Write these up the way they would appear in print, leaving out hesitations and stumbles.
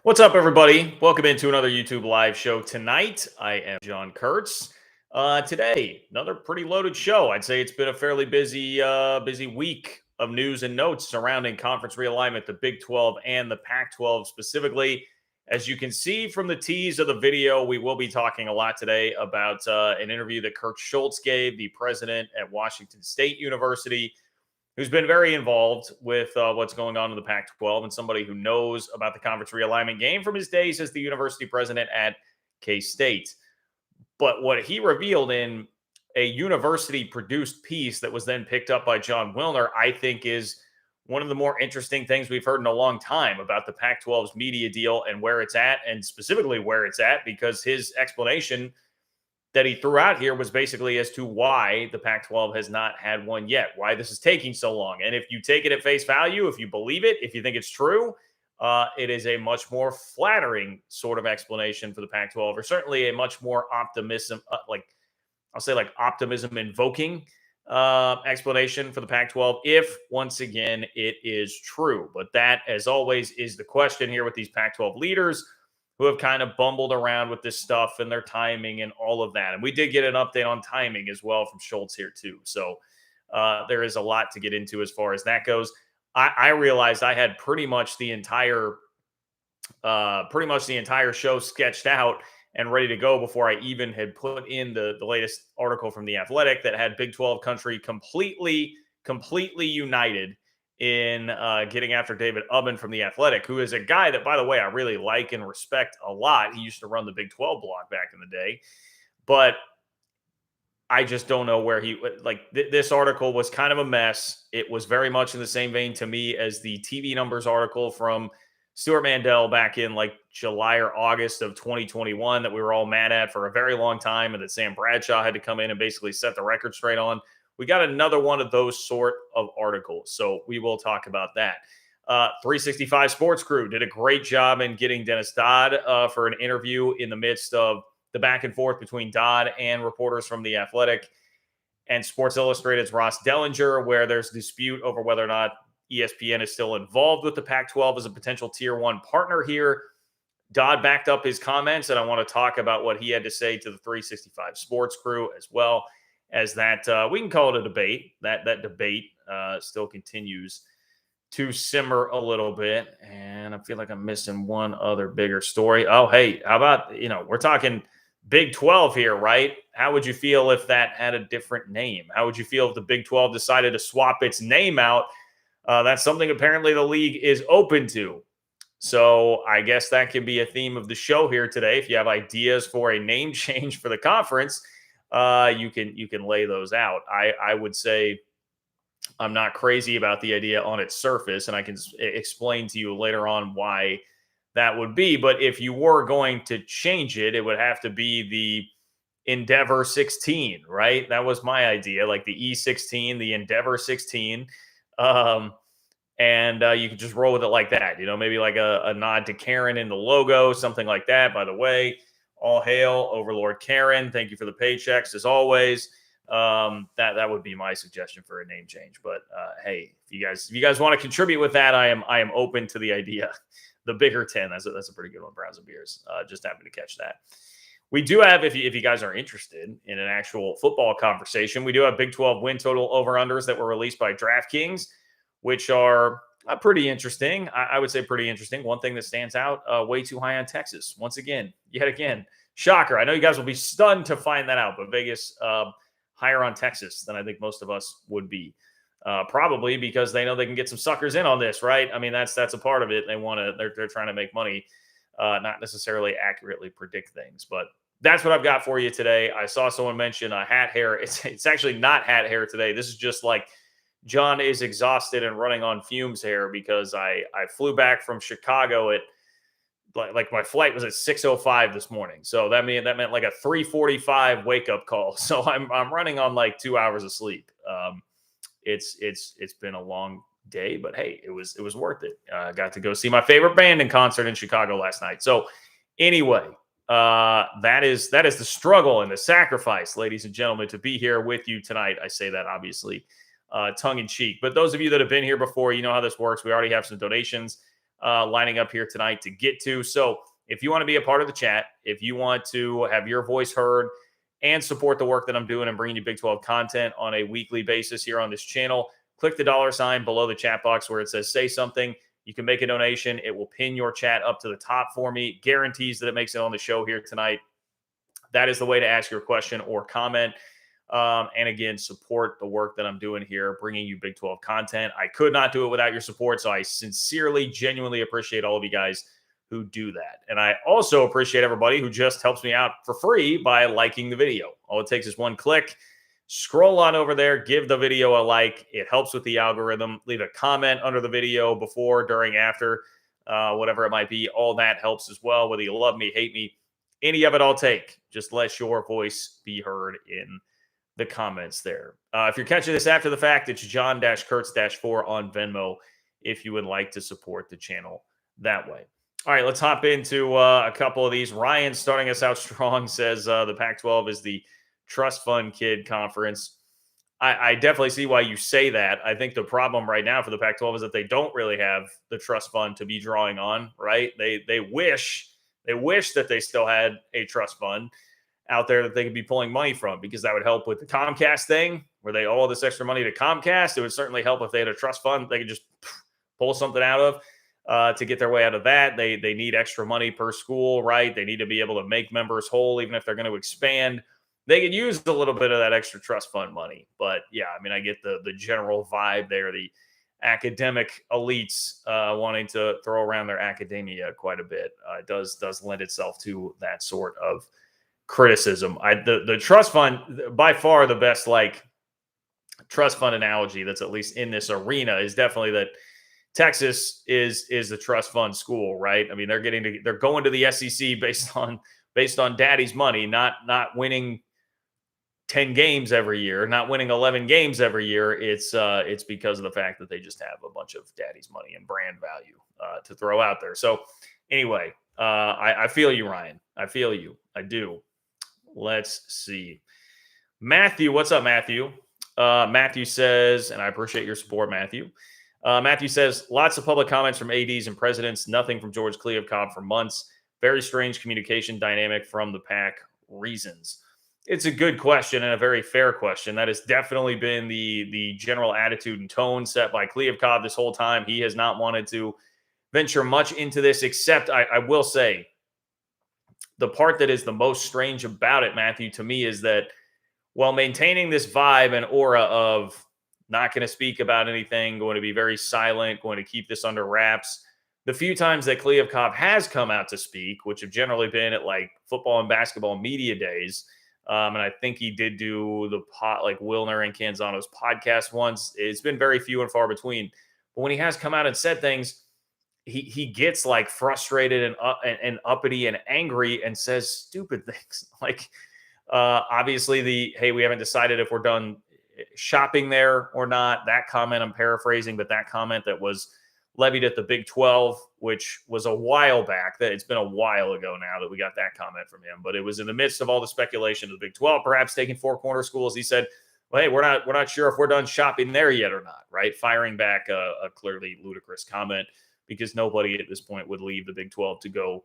What's up, everybody? Welcome into another YouTube live show tonight. I am John Kurtz. Today, another pretty loaded show. I'd say it's been a fairly busy week of news and notes surrounding conference realignment, the Big 12 and the Pac 12 specifically. As you can see from the tease of the video, we will be talking a lot today about an interview that Kirk Schultz gave, the president at Washington State University, who's been very involved with what's going on in the Pac 12 and somebody who knows about the conference realignment game from his days as the university president at K State. But what he revealed in a university produced piece that was then picked up by John Wilner, I think is one of the more interesting things we've heard in a long time about the Pac 12's media deal and where it's at, and specifically where it's at, because his explanation that he threw out here was basically as to why the Pac 12 has not had one yet, why this is taking so long. And if you take it at face value, if you believe it, if you think it's true, it is a much more flattering sort of explanation for the Pac 12, or certainly a much more optimism invoking explanation for the Pac 12, if once again it is true. But that, as always, is the question here with these Pac 12 leaders who have kind of bumbled around with this stuff and their timing and all of that. And we did get an update on timing as well from Schultz here too. So there is a lot to get into as far as that goes. I realized I had pretty much the entire show sketched out and ready to go before I even had put in the latest article from The Athletic that had Big 12 country completely united in getting after David Ubben from The Athletic, who is a guy that, by the way, I really like and respect a lot. He used to run the Big 12 blog back in the day. But I just don't know where this article was kind of a mess. It was very much in the same vein to me as the TV numbers article from Stuart Mandel back in like July or August of 2021 that we were all mad at for a very long time, and that Sam Bradshaw had to come in and basically set the record straight on. We got another one of those sort of articles, so we will talk about that. 365 Sports Crew did a great job in getting Dennis Dodd for an interview in the midst of the back and forth between Dodd and reporters from The Athletic and Sports Illustrated's Ross Dellinger, where there's dispute over whether or not ESPN is still involved with the Pac-12 as a potential Tier 1 partner here. Dodd backed up his comments, and I want to talk about what he had to say to the 365 Sports Crew as well. As that, we can call it a debate. That debate still continues to simmer a little bit, and I feel like I'm missing one other bigger story. Oh, hey, how about, we're talking Big 12 here, right? How would you feel if that had a different name? How would you feel if the Big 12 decided to swap its name out? That's something apparently the league is open to. So I guess that can be a theme of the show here today. If you have ideas for a name change for the conference, you can lay those out. I would say I'm not crazy about the idea on its surface, and I can explain to you later on why that would be. But if you were going to change it, it would have to be the Endeavor 16, right? That was my idea, like the E16, the Endeavor 16. And you could just roll with it like that, maybe like a nod to Karen in the logo, something like that. By the way, all hail Overlord Karen. Thank you for the paychecks as always. That would be my suggestion for a name change. But hey, if you guys want to contribute with that, I am open to the idea. The Bigger 10, that's a pretty good one. Browns and Beers. Just happened to catch that. We do have, if you guys are interested in an actual football conversation, we do have Big 12 win total over-unders that were released by DraftKings, which are pretty interesting. I would say pretty interesting. One thing that stands out, way too high on Texas. Once again, yet again, shocker. I know you guys will be stunned to find that out, but Vegas higher on Texas than I think most of us would be. Probably because they know they can get some suckers in on this, right? I mean, that's a part of it. They're trying to make money, not necessarily accurately predict things. But that's what I've got for you today. I saw someone mention a hat hair. It's actually not hat hair today. This is just like John is exhausted and running on fumes hair because I flew back from Chicago at like my flight was at 6:05 this morning. So that meant like a 3:45 wake up call. So I'm running on like 2 hours of sleep. It's been a long day, but hey, it was worth it. Got to go see my favorite band in concert in Chicago last night. So anyway, that is the struggle and the sacrifice, ladies and gentlemen, to be here with you tonight. I say that obviously tongue in cheek, but those of you that have been here before, you know how this works. We already have some donations lining up here tonight to get to. So if you want to be a part of the chat, if you want to have your voice heard and support the work that I'm doing and bringing you Big 12 content on a weekly basis here on this channel, click the $ below the chat box where it says say something. You can make a donation. It will pin your chat up to the top for me. Guarantees that it makes it on the show here tonight. That is the way to ask your question or comment. And again, support the work that I'm doing here, bringing you Big 12 content. I could not do it without your support. So I sincerely, genuinely appreciate all of you guys who do that. And I also appreciate everybody who just helps me out for free by liking the video. All it takes is one click. Scroll on over there, give the video a like. It helps with the algorithm. Leave a comment under the video before, during, after, whatever it might be. All that helps as well, whether you love me, hate me. Any of it I'll take. Just let your voice be heard in the comments there. If you're catching this after the fact, it's John-Kurtz-4 on Venmo if you would like to support the channel that way. All right, let's hop into a couple of these. Ryan, starting us out strong, says the Pac-12 is the trust fund kid conference. I definitely see why you say that. I think the problem right now for the Pac-12 is that they don't really have the trust fund to be drawing on, right? They wish that they still had a trust fund out there that they could be pulling money from, because that would help with the Comcast thing where they owe all this extra money to Comcast. It would certainly help if they had a trust fund they could just pull something out of. To get their way out of that. They need extra money per school, right? They need to be able to make members whole, even if they're going to expand. They could use a little bit of that extra trust fund money. But yeah, I mean, I get the general vibe there. The academic elites wanting to throw around their academia quite a bit. It does lend itself to that sort of criticism. The trust fund, by far the best like trust fund analogy that's at least in this arena is definitely that Texas is the trust fund school, right? I mean, they're going to the SEC based on daddy's money, not winning 10 games every year, not winning 11 games every year. It's because of the fact that they just have a bunch of daddy's money and brand value to throw out there. So anyway, I feel you, Ryan. I feel you. I do. Let's see. Matthew, what's up, Matthew? Matthew says, and I appreciate your support, Matthew. Matthew says, lots of public comments from ADs and presidents, nothing from George Kliavkoff for months. Very strange communication dynamic from the Pac. Reasons. It's a good question and a very fair question. That has definitely been the general attitude and tone set by Kliavkoff this whole time. He has not wanted to venture much into this, except I will say the part that is the most strange about it, Matthew, to me, is that while maintaining this vibe and aura of not going to speak about anything, going to be very silent, going to keep this under wraps. The few times that Kliavkoff has come out to speak, which have generally been at like football and basketball media days, and I think he did do the like Wilner and Canzano's podcast once. It's been very few and far between. But when he has come out and said things, he gets like frustrated and uppity and angry and says stupid things. Like obviously hey, we haven't decided if we're done shopping there or not. That comment I'm paraphrasing, but that comment that was levied at the Big 12, which was a while back, that it's been a while ago now that we got that comment from him, but it was in the midst of all the speculation of the Big 12 perhaps taking four corner schools. He said, well, hey, we're not sure if we're done shopping there yet or not, right? Firing back a clearly ludicrous comment, because nobody at this point would leave the Big 12 to go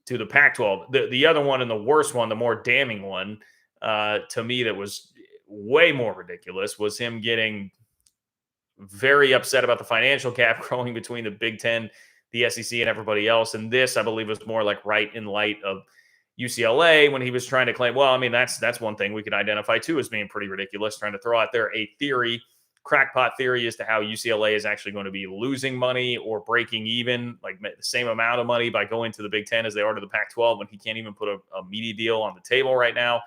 to the Pac-12. The other one, and the worst one, the more damning one to me that was way more ridiculous, was him getting very upset about the financial gap growing between the Big Ten, the SEC, and everybody else. And this, I believe, was more like right in light of UCLA when he was trying to claim, well, I mean, that's one thing we could identify too as being pretty ridiculous, trying to throw out there a theory, crackpot theory, as to how UCLA is actually going to be losing money or breaking even, like the same amount of money by going to the Big Ten as they are to the Pac-12, when he can't even put a media deal on the table right now.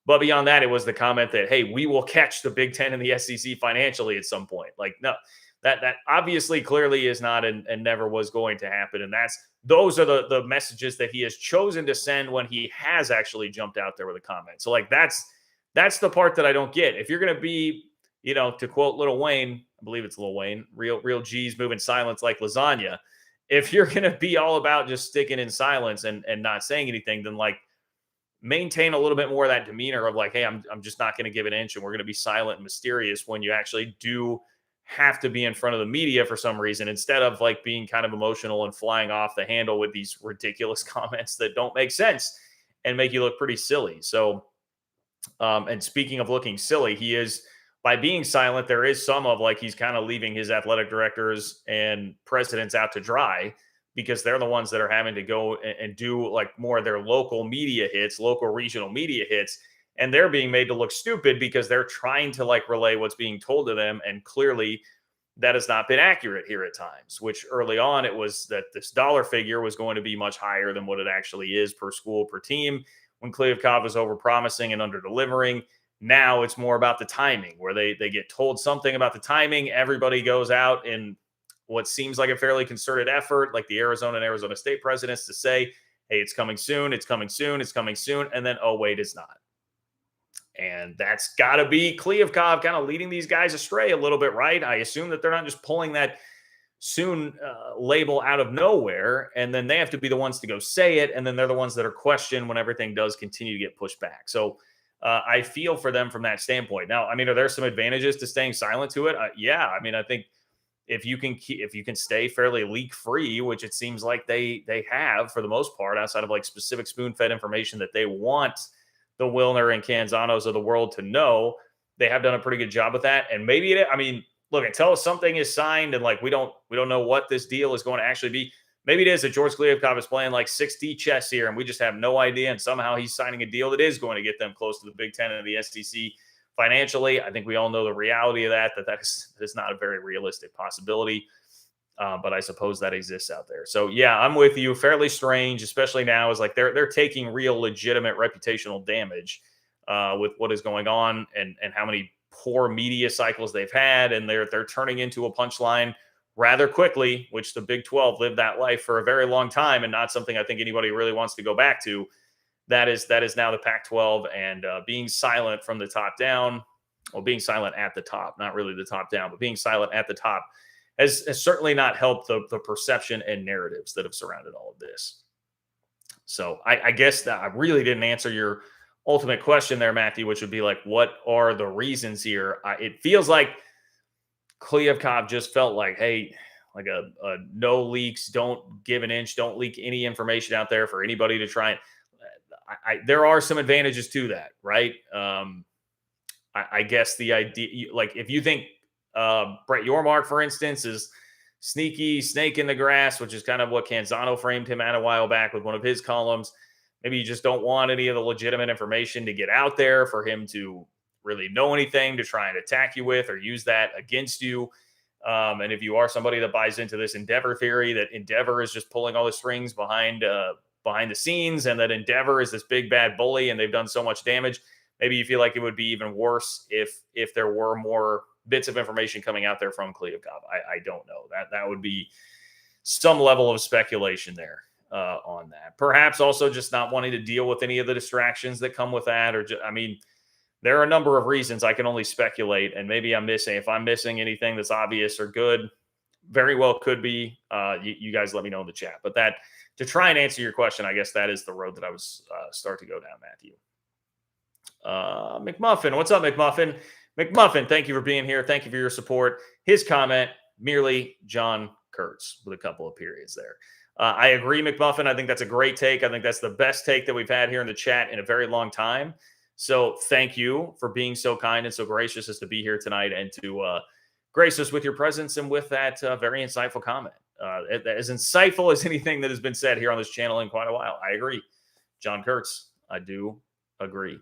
But beyond that, it was the comment that, hey, we will catch the Big Ten and the SEC financially at some point. Like, no, that obviously clearly is not and never was going to happen. And those are the messages that he has chosen to send when he has actually jumped out there with a comment. So like, that's the part that I don't get. If you're going to be, to quote Lil Wayne, I believe it's Lil Wayne, real G's move in silence like lasagna. If you're going to be all about just sticking in silence and not saying anything, then like, maintain a little bit more of that demeanor of like, hey, I'm just not going to give an inch, and we're going to be silent and mysterious when you actually do have to be in front of the media for some reason instead of like being kind of emotional and flying off the handle with these ridiculous comments that don't make sense and make you look pretty silly. So, and speaking of looking silly, he is by being silent. There is some of like he's kind of leaving his athletic directors and presidents out to dry because they're the ones that are having to go and do like more of their local media hits, local regional media hits, and they're being made to look stupid because they're trying to like relay what's being told to them, and clearly that has not been accurate here at times. Which early on it was that this dollar figure was going to be much higher than what it actually is per school per team when Kliavkov was over promising and under delivering. Now it's more about the timing where they get told something about the timing. Everybody goes out in what seems like a fairly concerted effort, like the Arizona and Arizona State presidents, to say, hey, it's coming soon, it's coming soon, it's coming soon. And then, oh, wait, it's not. And that's got to be Kliavkov kind of leading these guys astray a little bit, right? I assume that they're not just pulling that soon label out of nowhere, and then they have to be the ones to go say it, and then they're the ones that are questioned when everything does continue to get pushed back. So I feel for them from that standpoint. Now, I mean, are there some advantages to staying silent to it? Yeah, I mean, I think if you can stay fairly leak free, which it seems like they have for the most part, outside of like specific spoon fed information that they want the Wilner and Canzanos of the world to know, they have done a pretty good job with that. And maybe I mean, look, until something is signed and like we don't know what this deal is going to actually be. Maybe it is that George Kliavkov is playing like 6D chess here, and we just have no idea. And somehow he's signing a deal that is going to get them close to the Big Ten and the SEC financially. I think we all know the reality of that is not a very realistic possibility. But I suppose that exists out there. So yeah, I'm with you. Fairly strange, especially now, is like they're taking real legitimate reputational damage with what is going on and how many poor media cycles they've had, and they're turning into a punchline rather quickly, which the Big 12 lived that life for a very long time, and not something I think anybody really wants to go back to. That is now the Pac-12, and being silent from the top down, well, being silent at the top, not really the top down, but being silent at the top has certainly not helped the perception and narratives that have surrounded all of this. So I guess that I really didn't answer your ultimate question there, Matthew, which would be like, what are the reasons here? It feels like Kliavkov just felt like, hey, like a no leaks, don't give an inch, don't leak any information out there for anybody to try. There are some advantages to that, right? I guess the idea, like if you think Brett Yormark, for instance, is sneaky snake in the grass, which is kind of what Canzano framed him at a while back with one of his columns. Maybe you just don't want any of the legitimate information to get out there for him to really know anything to try and attack you with or use that against you. And if you are somebody that buys into this Endeavor theory that Endeavor is just pulling all the strings behind the scenes, and that Endeavor is this big bad bully and they've done so much damage, maybe you feel like it would be even worse if there were more bits of information coming out there from Kliavkov. I don't know. That would be some level of speculation there on that. Perhaps also just not wanting to deal with any of the distractions that come with that. Or just, I mean, there are a number of reasons. I can only speculate, and maybe I'm missing. If I'm missing anything that's obvious or good, very well could be. You guys let me know in the chat. But that, to try and answer your question, I guess that is the road that I was start to go down, Matthew. McMuffin, what's up, McMuffin? McMuffin, thank you for being here. Thank you for your support. His comment, merely John Kurtz, with a couple of periods there. I agree, McMuffin. I think that's a great take. I think that's the best take that we've had here in the chat in a very long time. So thank you for being so kind and so gracious as to be here tonight and to grace us with your presence and with that very insightful comment. As insightful as anything that has been said here on this channel in quite a while. I agree. John Kurtz, I do agree.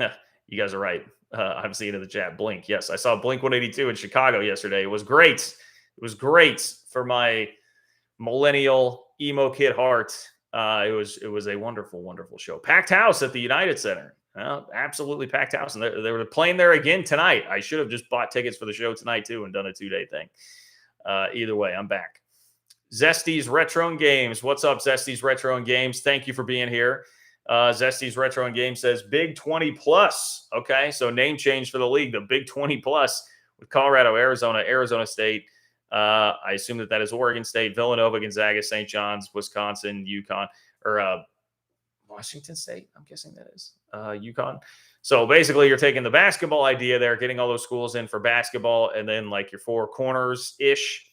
You guys are right. I'm seeing in the chat. Blink. Yes, I saw Blink 182 in Chicago yesterday. It was great. It was great for my millennial emo kid heart. It was a wonderful, wonderful show. Packed house at the United Center. Absolutely packed house. And they were playing there again tonight. I should have just bought tickets for the show tonight too and done a 2-day thing. Either way, I'm back. Zesty's Retro and Games. What's up, Zesty's Retro and Games? Thank you for being here. Zesty's Retro and Game says Big 20 plus. Okay, so name change for the league, the Big 20 plus with Colorado, Arizona, Arizona State. I assume that is Oregon State, Villanova, Gonzaga, St. John's, Wisconsin, UConn, or Washington State, I'm guessing that is UConn. So basically, you're taking the basketball idea there, getting all those schools in for basketball, and then like your four corners ish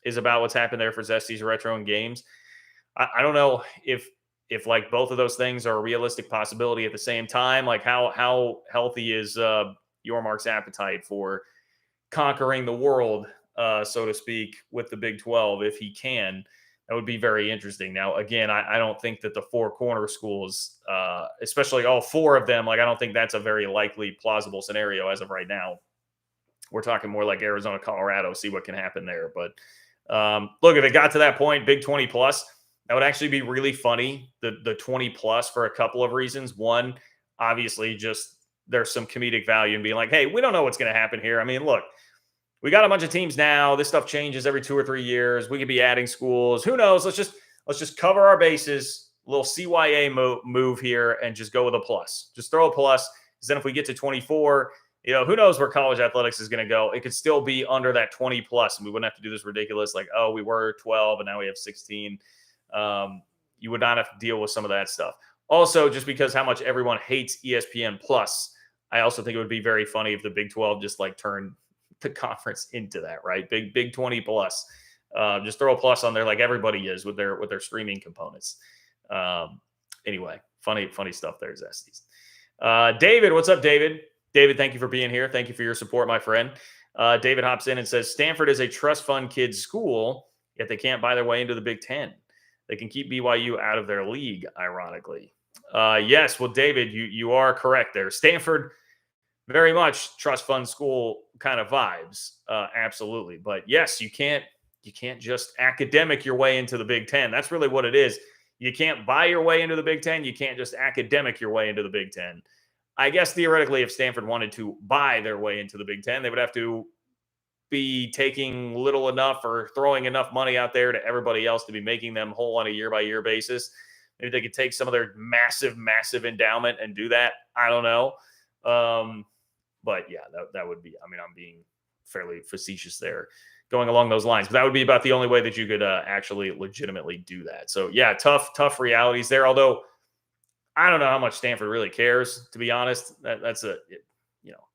is about what's happened there for Zesty's Retro and Games. I don't know if like both of those things are a realistic possibility at the same time. Like how healthy is Yormark's appetite for conquering the world, so to speak, with the Big 12 if he can? That would be very interesting. Now, again, I don't think that the four corner schools, especially all four of them, like I don't think that's a very likely, plausible scenario as of right now. We're talking more like Arizona, Colorado, see what can happen there. But look, if it got to that point, Big 20 plus, that would actually be really funny. The 20 plus for a couple of reasons. One, obviously, just there's some comedic value in being like, hey, we don't know what's going to happen here. I mean, look, we got a bunch of teams now. This stuff changes every 2 or 3 years. We could be adding schools. Who knows? Let's just cover our bases. A little CYA move here and just go with a plus. Just throw a plus. Because then if we get to 24, who knows where college athletics is going to go? It could still be under that 20 plus, and we wouldn't have to do this ridiculous like, oh, we were 12 and now we have 16. You would not have to deal with some of that stuff. Also, just because how much everyone hates ESPN Plus, I also think it would be very funny if the Big 12 just like turned the conference into that, right? Big 20 plus. Just throw a plus on there like everybody is with their streaming components. Anyway, funny stuff there, Zesties. David, what's up, David? David, thank you for being here. Thank you for your support, my friend. David hops in and says, Stanford is a trust fund kids school, yet they can't buy their way into the Big Ten. They can keep BYU out of their league, ironically. Yes, well, David, you are correct there. Stanford, very much trust fund school kind of vibes. Absolutely. But yes, you can't just academic your way into the Big Ten. That's really what it is. You can't buy your way into the Big Ten. You can't just academic your way into the Big Ten. I guess theoretically, if Stanford wanted to buy their way into the Big Ten, they would have to be taking little enough or throwing enough money out there to everybody else to be making them whole on a year-by-year basis. Maybe they could take some of their massive endowment and do that. I don't know. But yeah, that would be, I mean, I'm being fairly facetious there going along those lines, but that would be about the only way that you could actually legitimately do that. So yeah, tough realities there. Although I don't know how much Stanford really cares, to be honest.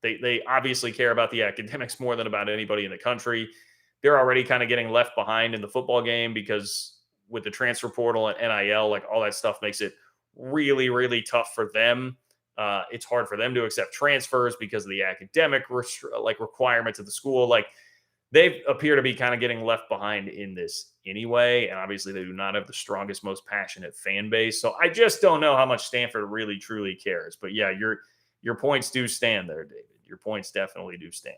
They obviously care about the academics more than about anybody in the country. They're already kind of getting left behind in the football game because with the transfer portal and NIL, like all that stuff makes it really, really tough for them. It's hard for them to accept transfers because of the academic requirements of the school. Like they appear to be kind of getting left behind in this anyway. And obviously they do not have the strongest, most passionate fan base. So I just don't know how much Stanford really, truly cares. But yeah, your points do stand there, David. Your points definitely do stand.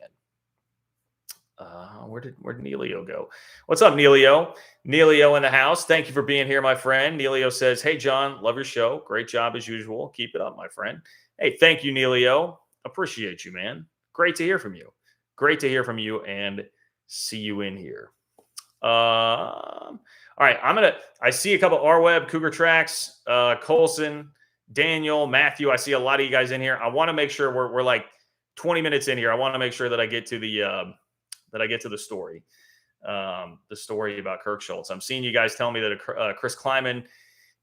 Where'd Neilio go? What's up, Neilio? Neilio in the house. Thank you for being here, my friend. Neilio says, hey, John, love your show. Great job as usual. Keep it up, my friend. Hey, thank you, Neilio. Appreciate you, man. Great to hear from you. Great to hear from you and see you in here. All right, I see a couple R-Web, Cougar Tracks, Colson, Daniel, Matthew. I see a lot of you guys in here. I want to make sure we're like 20 minutes in here. I want to make sure that I get to the story. The story about Kirk Schultz. I'm seeing you guys tell me that a Chris Kleiman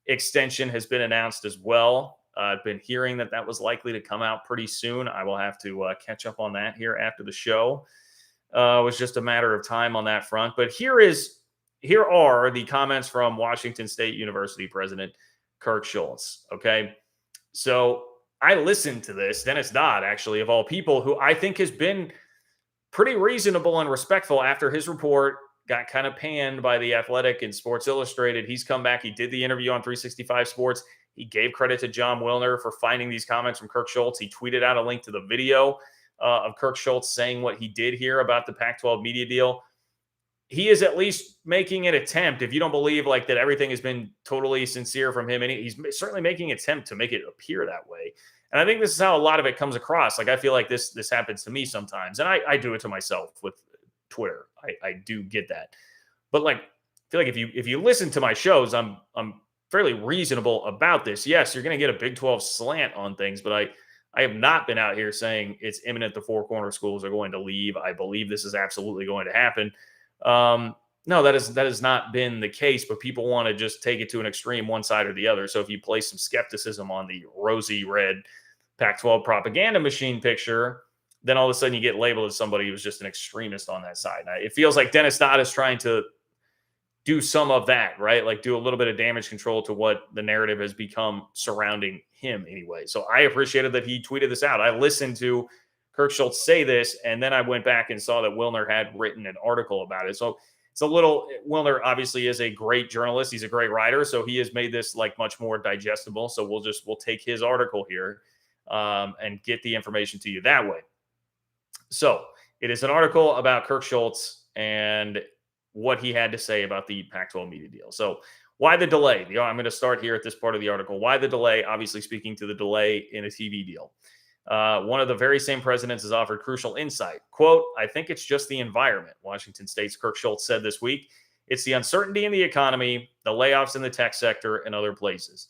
extension has been announced as well. I've been hearing that was likely to come out pretty soon. I will have to catch up on that here after the show. It was just a matter of time on that front. But here are the comments from Washington State University President Kirk Schultz. Okay. So I listened to this. Dennis Dodd, actually, of all people, who I think has been pretty reasonable and respectful after his report got kind of panned by The Athletic and Sports Illustrated. He's come back. He did the interview on 365 Sports. He gave credit to John Wilner for finding these comments from Kirk Schultz. He tweeted out a link to the video of Kirk Schultz saying what he did here about the Pac-12 media deal. He is at least making an attempt. If you don't believe like that everything has been totally sincere from him, and he's certainly making an attempt to make it appear that way. And I think this is how a lot of it comes across. Like, I feel like this happens to me sometimes, and I do it to myself with Twitter. I do get that. But like, I feel like if you listen to my shows, I'm fairly reasonable about this. Yes, you're going to get a Big 12 slant on things, but I have not been out here saying it's imminent the four corner schools are going to leave. I believe this is absolutely going to happen. No, that has not been the case, but people want to just take it to an extreme, one side or the other. So if you place some skepticism on the rosy red Pac-12 propaganda machine picture, then all of a sudden you get labeled as somebody who's just an extremist on that side. Now, it feels like Dennis Dodd is trying to do some of that, right? Like do a little bit of damage control to what the narrative has become surrounding him anyway. So I appreciated that he tweeted this out. I listened to Kirk Schultz say this, and then I went back and saw that Wilner had written an article about it. So it's a little, Wilner obviously is a great journalist. He's a great writer. So he has made this like much more digestible. So we'll take his article here and get the information to you that way. So it is an article about Kirk Schultz and what he had to say about the Pac-12 media deal. So why the delay? I'm going to start here at this part of the article. Why the delay? Obviously speaking to the delay in a TV deal. One of the very same presidents has offered crucial insight. Quote, I think it's just the environment, Washington State's Kirk Schultz said this week. It's the uncertainty in the economy, the layoffs in the tech sector, and other places.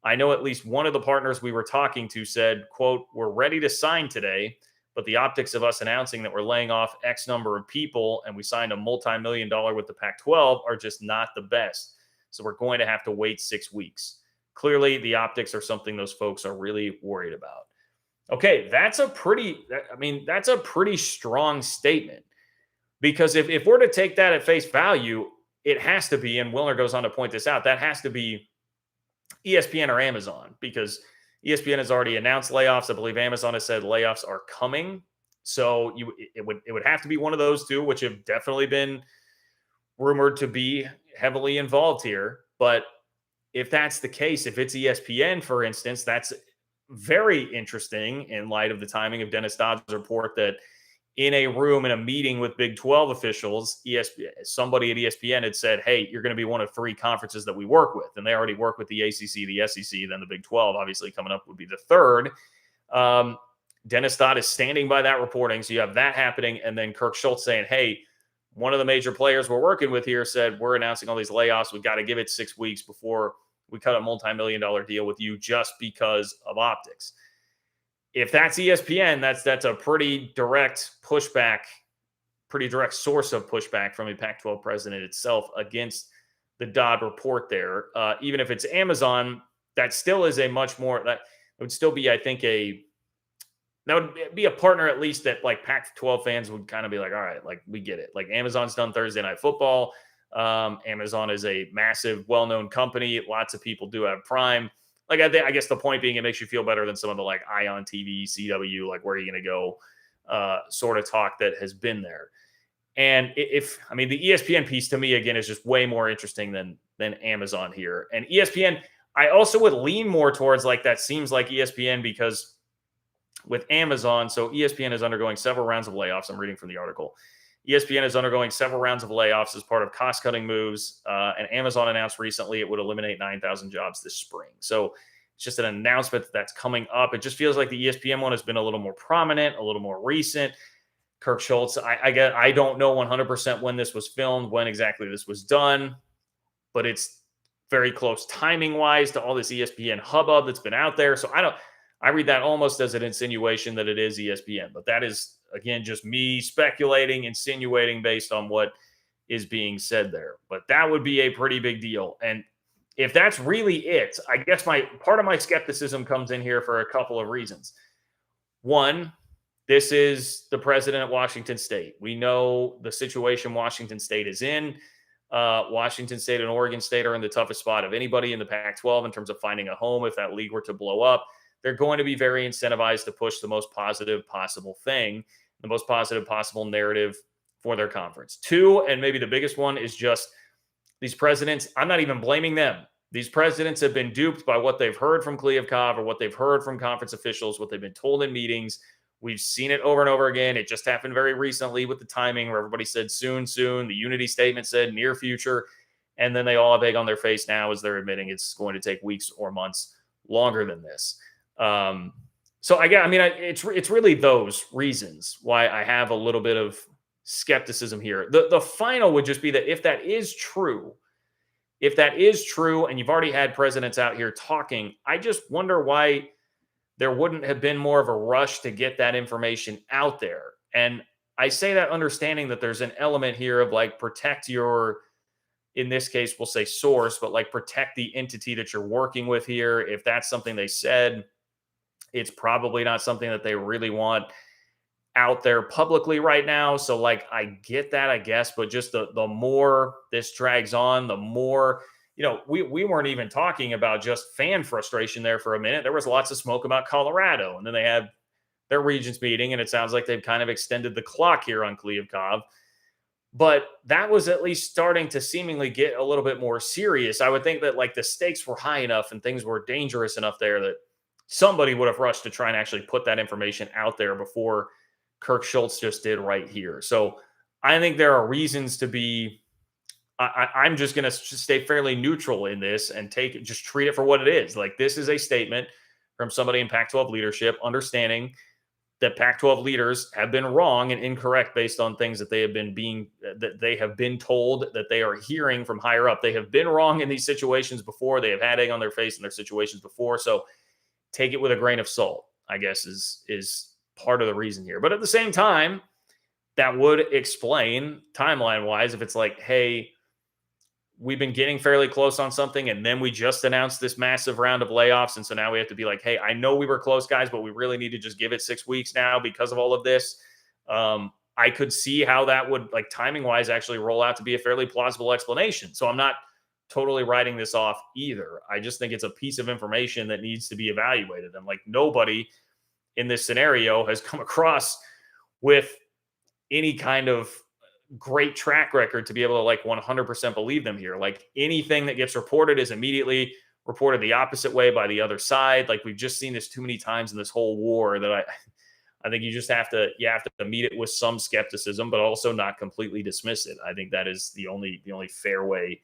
I know at least one of the partners we were talking to said, quote, we're ready to sign today, but the optics of us announcing that we're laying off X number of people and we signed a multi-million-dollar with the Pac-12 are just not the best. So we're going to have to wait 6 weeks. Clearly, the optics are something those folks are really worried about. Okay, that's a pretty strong statement, because if we're to take that at face value, it has to be, and Wilner goes on to point this out, that has to be ESPN or Amazon, because ESPN has already announced layoffs. I believe Amazon has said layoffs are coming. So it would have to be one of those two, which have definitely been rumored to be heavily involved here. But if that's the case, if it's ESPN, for instance, that's very interesting in light of the timing of Dennis Dodd's report that in a room in a meeting with Big 12 officials, somebody at ESPN had said, hey, you're going to be one of 3 conferences that we work with. And they already work with the ACC, the SEC, then the Big 12, obviously coming up would be the third. Dennis Dodd is standing by that reporting. So you have that happening. And then Kirk Schultz saying, hey, one of the major players we're working with here said, we're announcing all these layoffs. We've got to give it 6 weeks before we cut a multi-million-dollar deal with you just because of optics. If that's ESPN, that's a pretty direct pushback, pretty direct source of pushback from a Pac-12 president itself against the Dodd report there. Even if it's Amazon, that still is a much more, that would still be, I think, that would be a partner at least that like Pac-12 fans would kind of be like, all right, like we get it. Like Amazon's done Thursday Night Football. Amazon is a massive, well-known company. Lots of people do have Prime. Like, I guess the point being, it makes you feel better than some of the like Ion TV, CW, like where are you going to go sort of talk that has been there. And the ESPN piece to me, again, is just way more interesting than Amazon here. And ESPN, I also would lean more towards like that seems like ESPN, because with Amazon, so ESPN is undergoing several rounds of layoffs. I'm reading from the article. ESPN is undergoing several rounds of layoffs as part of cost-cutting moves, and Amazon announced recently it would eliminate 9,000 jobs this spring. So it's just an announcement that's coming up. It just feels like the ESPN one has been a little more prominent, a little more recent. Kirk Schultz, I don't know 100% when this was filmed, when exactly this was done, but it's very close timing-wise to all this ESPN hubbub that's been out there. So I read that almost as an insinuation that it is ESPN, but that is, again, just me speculating, insinuating based on what is being said there. But that would be a pretty big deal. And if that's really it, I guess part of my skepticism comes in here for a couple of reasons. One, this is the president at Washington State. We know the situation Washington State is in. Washington State and Oregon State are in the toughest spot of anybody in the Pac-12 in terms of finding a home if that league were to blow up. They're going to be very incentivized to push the most positive possible thing, the most positive possible narrative for their conference. 2, and maybe the biggest one, is just these presidents. I'm not even blaming them. These presidents have been duped by what they've heard from Kliavkov or what they've heard from conference officials, what they've been told in meetings. We've seen it over and over again. It just happened very recently with the timing where everybody said soon. The unity statement said near future. And then they all have egg on their face now as they're admitting it's going to take weeks or months longer than this. So it's really those reasons why I have a little bit of skepticism here. The final would just be that if that is true, and you've already had presidents out here talking, I just wonder why there wouldn't have been more of a rush to get that information out there. And I say that understanding that there's an element here of like protect your, in this case, we'll say source, but like protect the entity that you're working with here. If that's something they said, it's probably not something that they really want out there publicly right now. So like I get that, I guess, but just the more this drags on, the more, we weren't even talking about just fan frustration there for a minute. There was lots of smoke about Colorado, and then they had their regents meeting, and it sounds like they've kind of extended the clock here on Kliavkov. But that was at least starting to seemingly get a little bit more serious. I would think that like the stakes were high enough and things were dangerous enough there that somebody would have rushed to try and actually put that information out there before Kirk Schultz just did right here. So I think there are reasons to be. I'm just going to stay fairly neutral in this and take it, just treat it for what it is. Like this is a statement from somebody in Pac-12 leadership, understanding that Pac-12 leaders have been wrong and incorrect based on things that they have been told, that they are hearing from higher up. They have been wrong in these situations before. They have had egg on their face in their situations before. So take it with a grain of salt, I guess, is part of the reason here. But at the same time, that would explain timeline wise if it's like, hey, we've been getting fairly close on something, and then we just announced this massive round of layoffs. And so now we have to be like, hey, I know we were close, guys, but we really need to just give it 6 weeks now because of all of this. I could see how that would, like, timing wise, actually roll out to be a fairly plausible explanation. So I'm not totally writing this off either. I just think it's a piece of information that needs to be evaluated. And like nobody in this scenario has come across with any kind of great track record to be able to like 100% believe them here. Like anything that gets reported is immediately reported the opposite way by the other side. Like we've just seen this too many times in this whole war that I think you have to meet it with some skepticism, but also not completely dismiss it. I think that is the only fair way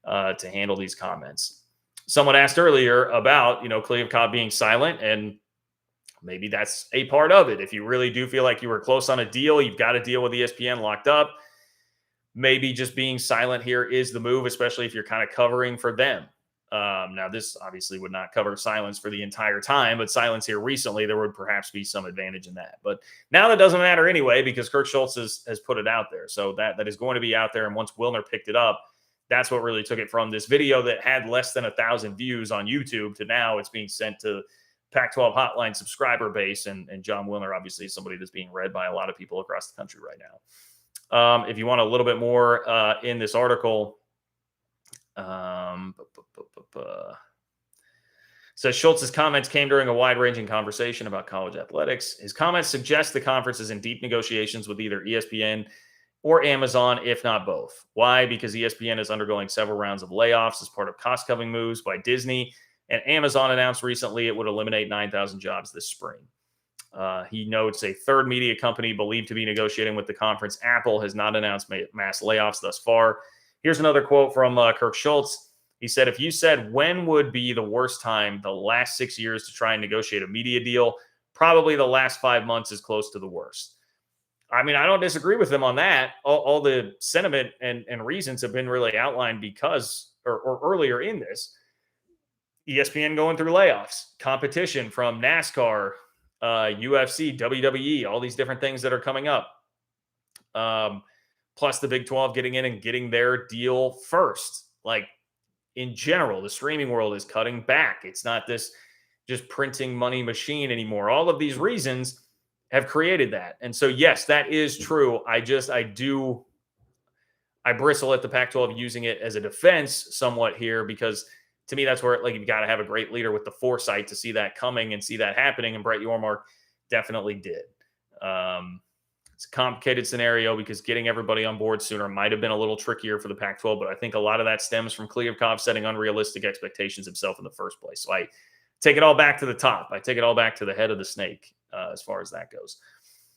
to handle these comments. Someone asked earlier about, Kliavkov being silent, and maybe that's a part of it. If you really do feel like you were close on a deal, you've got a deal with ESPN locked up, maybe just being silent here is the move, especially if you're kind of covering for them. Now, this obviously would not cover silence for the entire time, but silence here recently, there would perhaps be some advantage in that. But now that doesn't matter anyway, because Kirk Schultz has put it out there. So that is going to be out there. And once Wilner picked it up, that's what really took it from this video that had less than 1,000 views on YouTube to now it's being sent to Pac-12 hotline subscriber base. And John Wilner, obviously, is somebody that's being read by a lot of people across the country right now. If you want a little bit more in this article, says Schultz's comments came during a wide-ranging conversation about college athletics. His comments suggest the conference is in deep negotiations with either ESPN or Amazon, if not both. Why? Because ESPN is undergoing several rounds of layoffs as part of cost-cutting moves by Disney, and Amazon announced recently it would eliminate 9,000 jobs this spring. He notes a third media company believed to be negotiating with the conference, Apple, has not announced mass layoffs thus far. Here's another quote from Kirk Schultz. He said, if you said when would be the worst time the last 6 years to try and negotiate a media deal, probably the last 5 months is close to the worst. I mean, I don't disagree with him on that. All the sentiment and reasons have been really outlined because, or earlier in this, ESPN going through layoffs, competition from NASCAR, UFC, WWE, all these different things that are coming up. Plus the Big 12 getting in and getting their deal first. Like in general, the streaming world is cutting back. It's not this just printing money machine anymore. All of these reasons have created that. And so, yes, that is true. I bristle at the Pac-12 using it as a defense somewhat here, because to me, that's where you've got to have a great leader with the foresight to see that coming and see that happening. And Brett Yormark definitely did. It's a complicated scenario because getting everybody on board sooner might have been a little trickier for the Pac-12, but I think a lot of that stems from Kliavkov setting unrealistic expectations himself in the first place. So I take it all back to the top. I take it all back to the head of the snake as far as that goes.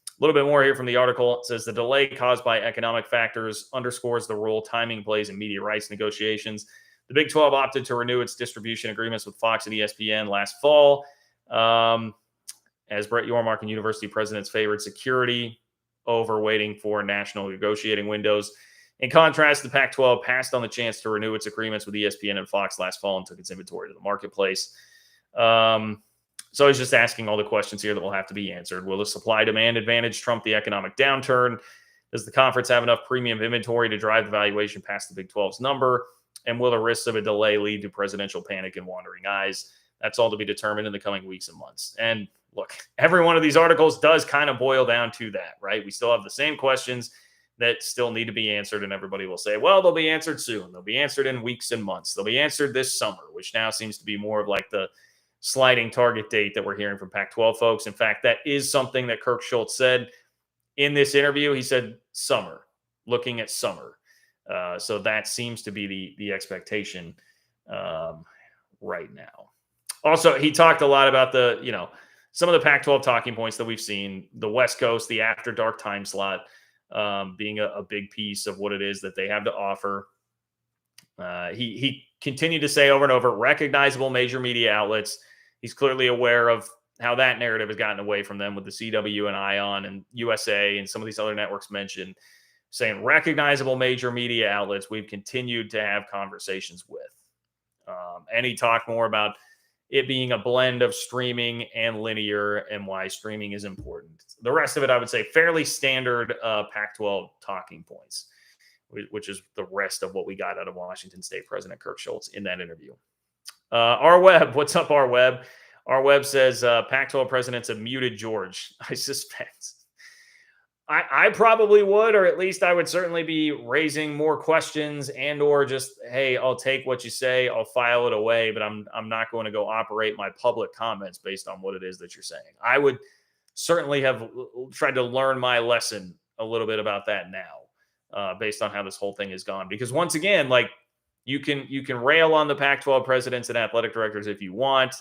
A little bit more here from the article. It says the delay caused by economic factors underscores the role timing plays in media rights negotiations. The Big 12 opted to renew its distribution agreements with Fox and ESPN last fall, as Brett Yormark and university presidents favored security over waiting for national negotiating windows. In contrast, the Pac-12 passed on the chance to renew its agreements with ESPN and Fox last fall and took its inventory to the marketplace. So he's just asking all the questions here that will have to be answered. Will the supply-demand advantage trump the economic downturn? Does the conference have enough premium inventory to drive the valuation past the Big 12's number? And will the risks of a delay lead to presidential panic and wandering eyes? That's all to be determined in the coming weeks and months. And look, every one of these articles does kind of boil down to that, right? We still have the same questions that still need to be answered. And everybody will say, well, they'll be answered soon. They'll be answered in weeks and months. They'll be answered this summer, which now seems to be more of like the sliding target date that we're hearing from Pac-12 folks. In fact, that is something that Kirk Schultz said in this interview. He said summer, looking at summer. So that seems to be the expectation right now. Also, he talked a lot about some of the Pac-12 talking points that we've seen. The West Coast, the after dark time slot being a big piece of what it is that they have to offer. He continued to say over and over, recognizable major media outlets. He's clearly aware of how that narrative has gotten away from them with the CW and ION and USA and some of these other networks mentioned, saying recognizable major media outlets we've continued to have conversations with. And he talked more about it being a blend of streaming and linear and why streaming is important. The rest of it, I would say, fairly standard Pac-12 talking points, which is the rest of what we got out of Washington State President Kirk Schultz in that interview. R-Web, what's up, R-Web? R-Web says Pac-12 presidents have muted George. I suspect. I probably would, or at least I would certainly be raising more questions and or just, hey, I'll take what you say, I'll file it away, but I'm not going to go operate my public comments based on what it is that you're saying. I would certainly have tried to learn my lesson a little bit about that now, based on how this whole thing has gone. Because once again, like you can rail on the Pac-12 presidents and athletic directors if you want.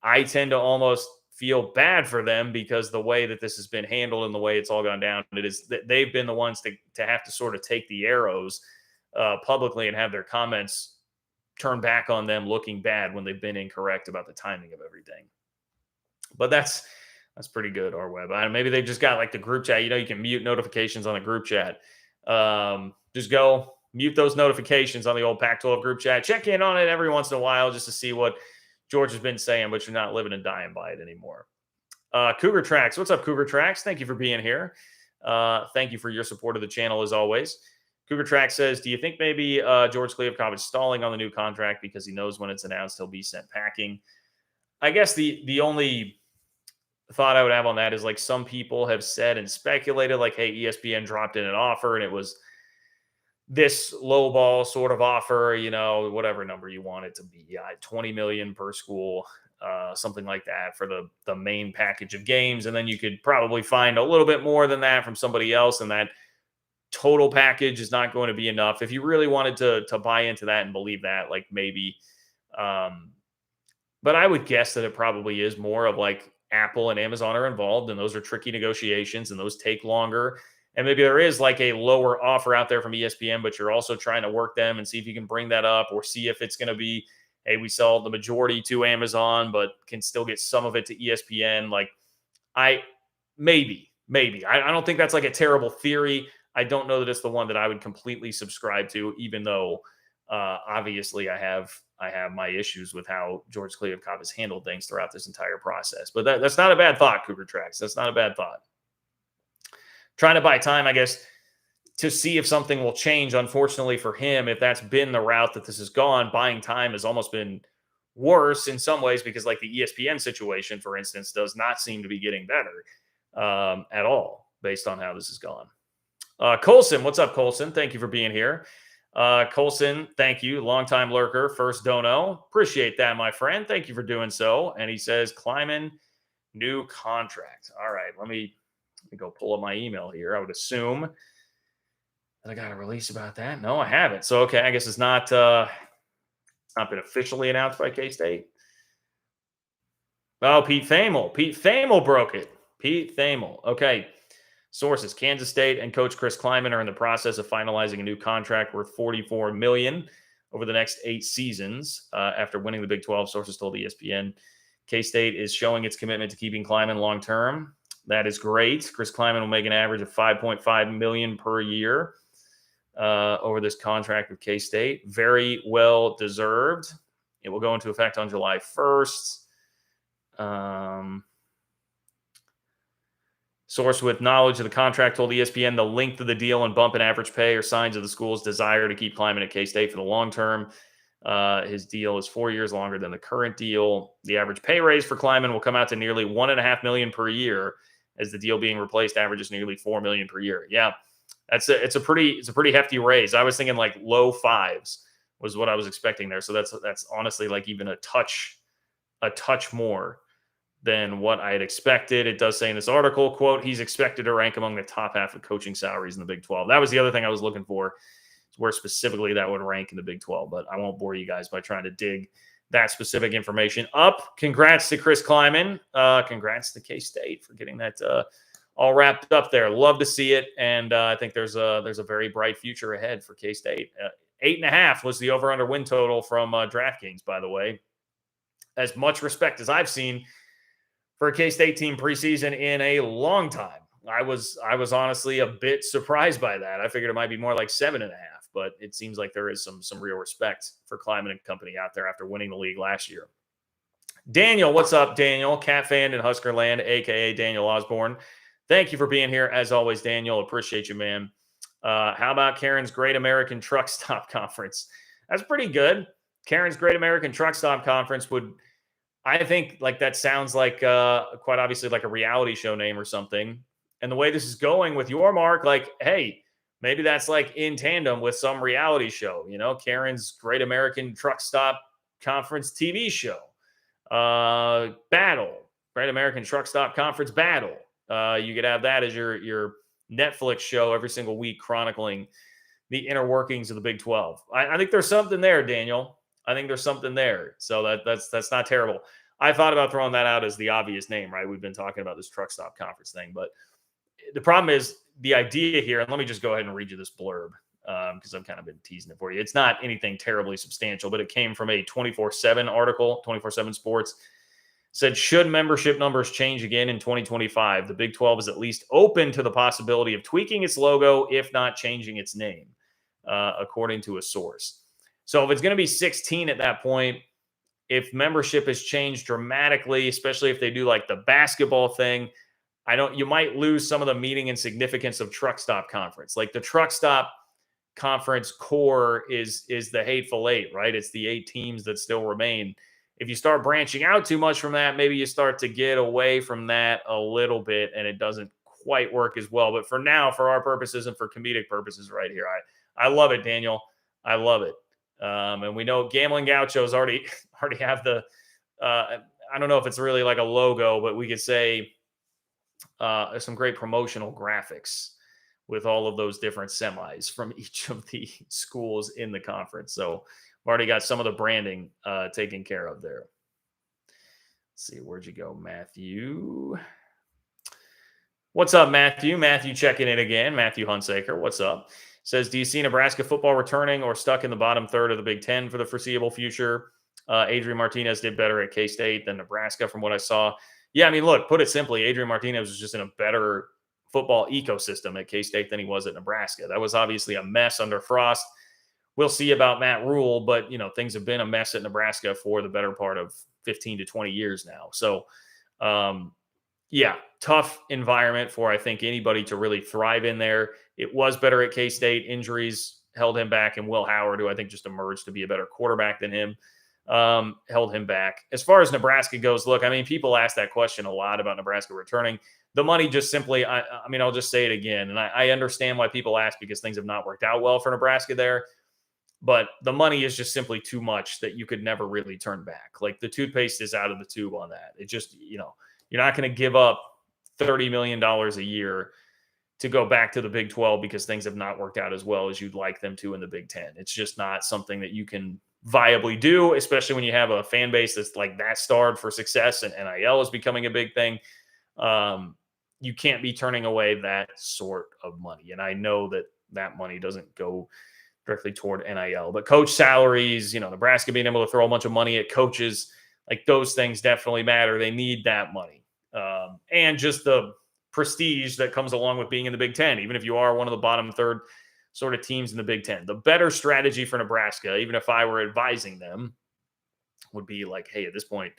I tend to almost feel bad for them because the way that this has been handled and the way it's all gone down, it is that they've been the ones to have to sort of take the arrows publicly and have their comments turn back on them looking bad when they've been incorrect about the timing of everything. But that's pretty good, R-Web. Maybe they've just got like the group chat. You can mute notifications on the group chat. Just go mute those notifications on the old Pac-12 group chat. Check in on it every once in a while just to see what George has been saying, but you're not living and dying by it anymore. Cougar Tracks. What's up, Cougar Tracks? Thank you for being here. Thank you for your support of the channel as always. Cougar Tracks says, do you think maybe George Kliavkoff is stalling on the new contract because he knows when it's announced he'll be sent packing? I guess the only thought I would have on that is like some people have said and speculated like, hey, ESPN dropped in an offer and it was this low ball sort of offer, whatever number you want it to be, $20 million per school, something like that for the main package of games. And then you could probably find a little bit more than that from somebody else. And that total package is not going to be enough. If you really wanted to buy into that and believe that, like maybe, but I would guess that it probably is more of like Apple and Amazon are involved and those are tricky negotiations and those take longer. And maybe there is like a lower offer out there from ESPN, but you're also trying to work them and see if you can bring that up or see if it's going to be, hey, we sell the majority to Amazon, but can still get some of it to ESPN. Like maybe. I don't think that's like a terrible theory. I don't know that it's the one that I would completely subscribe to, even though obviously I have my issues with how George Kliavkoff has handled things throughout this entire process. But that's not a bad thought, Cougar Tracks. That's not a bad thought. Trying to buy time, I guess, to see if something will change. Unfortunately for him, if that's been the route that this has gone, buying time has almost been worse in some ways because like the ESPN situation, for instance, does not seem to be getting better at all based on how this has gone. Colson, what's up, Colson? Thank you for being here. Colson, thank you. Longtime lurker, first dono. Appreciate that, my friend. Thank you for doing so. And he says, Kleiman, new contract. All right, let me go pull up my email here. I would assume that I got a release about that. No, I haven't. So, okay, I guess it's not been officially announced by K-State. Oh, Pete Thamel. Pete Thamel broke it. Pete Thamel. Okay. Sources: Kansas State and Coach Chris Kleiman are in the process of finalizing a new contract worth $44 million over the next 8 seasons. After winning the Big 12, sources told ESPN, K-State is showing its commitment to keeping Kleiman long term. That is great. Chris Kleiman will make an average of $5.5 million per year over this contract with K-State. Very well deserved. It will go into effect on July 1st. Source with knowledge of the contract told ESPN the length of the deal and bump in average pay are signs of the school's desire to keep Kleiman at K-State for the long term. His deal is 4 years longer than the current deal. The average pay raise for Kleiman will come out to nearly $1.5 million per year, as the deal being replaced averages nearly $4 million per year. Yeah, it's a pretty hefty raise. I was thinking like low fives was what I was expecting there. So that's honestly like even a touch more than what I had expected. It does say in this article, quote, he's expected to rank among the top half of coaching salaries in the Big 12. That was the other thing I was looking for, where specifically that would rank in the Big 12, but I won't bore you guys by trying to dig that specific information up. Congrats to Chris Kleiman. Congrats to K-State for getting that all wrapped up there. Love to see it, and I think there's a very bright future ahead for K-State. 8.5 was the over-under win total from DraftKings, by the way. As much respect as I've seen for a K-State team preseason in a long time. I was honestly a bit surprised by that. I figured it might be more like 7.5, but it seems like there is some real respect for Kleiman and company out there after winning the league last year. Daniel, what's up, Daniel? Cat fan in Huskerland, a.k.a. Daniel Osborne. Thank you for being here. As always, Daniel, appreciate you, man. How about Karen's Great American Truck Stop Conference? That's pretty good. Karen's Great American Truck Stop Conference would, I think, like that sounds like quite obviously like a reality show name or something. And the way this is going with your mark, like, hey, maybe that's like in tandem with some reality show, you know, Karen's Great American Truck Stop Conference TV show, battle, Great American Truck Stop Conference battle. You could have that as your Netflix show every single week, chronicling the inner workings of the Big 12. I think there's something there, Daniel. I think there's something there. So that's not terrible. I thought about throwing that out as the obvious name, right? We've been talking about this truck stop conference thing, but the problem is the idea here, and let me just go ahead and read you this blurb because I've kind of been teasing it for you. It's not anything terribly substantial, but it came from a 24/7 article. 24/7 Sports said, should membership numbers change again in 2025, the Big 12 is at least open to the possibility of tweaking its logo, if not changing its name, according to a source. So if it's going to be 16 at that point, if membership has changed dramatically, especially if they do like the basketball thing, you might lose some of the meaning and significance of Truck Stop Conference. Like the Truck Stop Conference core is the Hateful Eight, right? It's the 8 teams that still remain. If you start branching out too much from that, maybe you start to get away from that a little bit and it doesn't quite work as well. But for now, for our purposes and for comedic purposes right here, I love it, Daniel. I love it. And we know Gambling Gauchos already have the, I don't know if it's really like a logo, but we could say some great promotional graphics with all of those different semis from each of the schools in the conference. So we've already got some of the branding taken care of there. Let's see, where'd you go, Matthew? What's up, Matthew? Matthew checking in again. Matthew Hunsaker, what's up? Says, do you see Nebraska football returning or stuck in the bottom third of the Big Ten for the foreseeable future? Adrian Martinez did better at K-State than Nebraska from what I saw. Yeah, I mean, look, put it simply, Adrian Martinez was just in a better football ecosystem at K-State than he was at Nebraska. That was obviously a mess under Frost. We'll see about Matt Rule, but, you know, things have been a mess at Nebraska for the better part of 15 to 20 years now. So, yeah, tough environment for, I think, anybody to really thrive in there. It was better at K-State. Injuries held him back, and Will Howard, who I think just emerged to be a better quarterback than him, held him back. As far as Nebraska goes, look, I mean, people ask that question a lot about Nebraska returning. The money just simply, I mean, I'll just say it again, and I understand why people ask because things have not worked out well for Nebraska there, but the money is just simply too much that you could never really turn back. Like the toothpaste is out of the tube on that. It just, you know, you're not going to give up $30 million a year to go back to the Big 12 because things have not worked out as well as you'd like them to in the Big 10. It's just not something that you can viably do, especially when you have a fan base that's like that starved for success and NIL is becoming a big thing. You can't be turning away that sort of money. And I know that that money doesn't go directly toward NIL, but coach salaries, you know, Nebraska being able to throw a bunch of money at coaches, like those things definitely matter. They need that money. And just the prestige that comes along with being in the Big Ten, even if you are one of the bottom third sort of teams in the Big Ten. The better strategy for Nebraska, even if I were advising them, would be like, hey, at this point,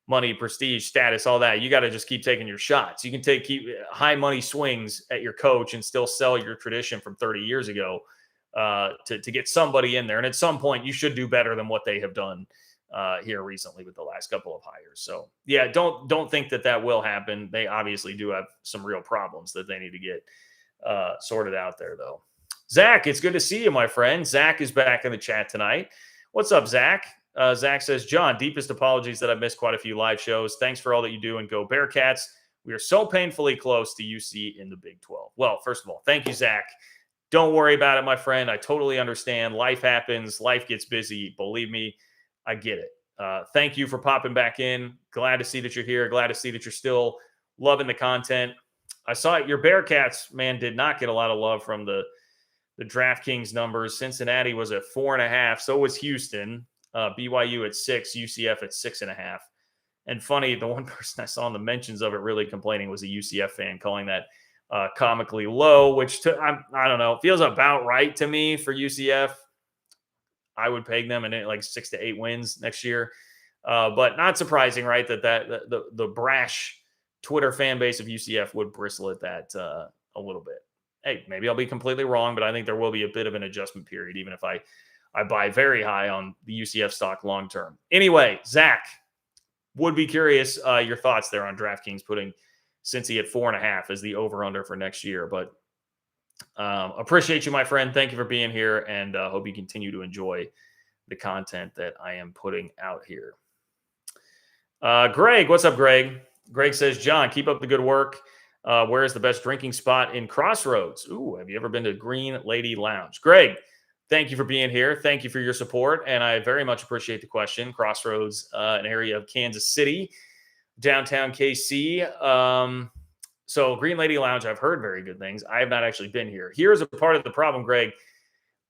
money, prestige, status, all that. You got to just keep taking your shots. You can keep high money swings at your coach and still sell your tradition from 30 years ago to get somebody in there. And at some point, you should do better than what they have done here recently with the last couple of hires. So yeah, don't think that will happen. They obviously do have some real problems that they need to get sorted out there, though. Zach, it's good to see you, my friend. Zach is back in the chat tonight. What's up, Zach? Zach says, John, deepest apologies that I've missed quite a few live shows. Thanks for all that you do, and go Bearcats. We are so painfully close to UC in the Big 12. Well, first of all, thank you, Zach. Don't worry about it, my friend. I totally understand. Life happens. Life gets busy. Believe me, I get it. Thank you for popping back in. Glad to see that you're here. Glad to see that you're still loving the content. I saw it. Your Bearcats, man, did not get a lot of love from the DraftKings numbers. Cincinnati was at 4.5. So was Houston. BYU at 6, UCF at 6.5. And funny, the one person I saw in the mentions of it really complaining was a UCF fan, calling that comically low, which I don't know, feels about right to me for UCF. I would peg them in like 6 to 8 wins next year. But not surprising, right, that the brash Twitter fan base of UCF would bristle at that a little bit. Hey, maybe I'll be completely wrong, but I think there will be a bit of an adjustment period, even if I buy very high on the UCF stock long term. Anyway, Zach, would be curious your thoughts there on DraftKings putting Cincy at 4.5 as the over-under for next year. But appreciate you, my friend. Thank you for being here, and hope you continue to enjoy the content that I am putting out here. Greg, what's up, Greg? Greg says, John, keep up the good work. Where is the best drinking spot in Crossroads? Ooh, have you ever been to Green Lady Lounge? Greg, thank you for being here. Thank you for your support, and I very much appreciate the question. Crossroads, an area of Kansas City, downtown KC. So Green Lady Lounge, I've heard very good things. I have not actually been here. Here's a part of the problem, Greg.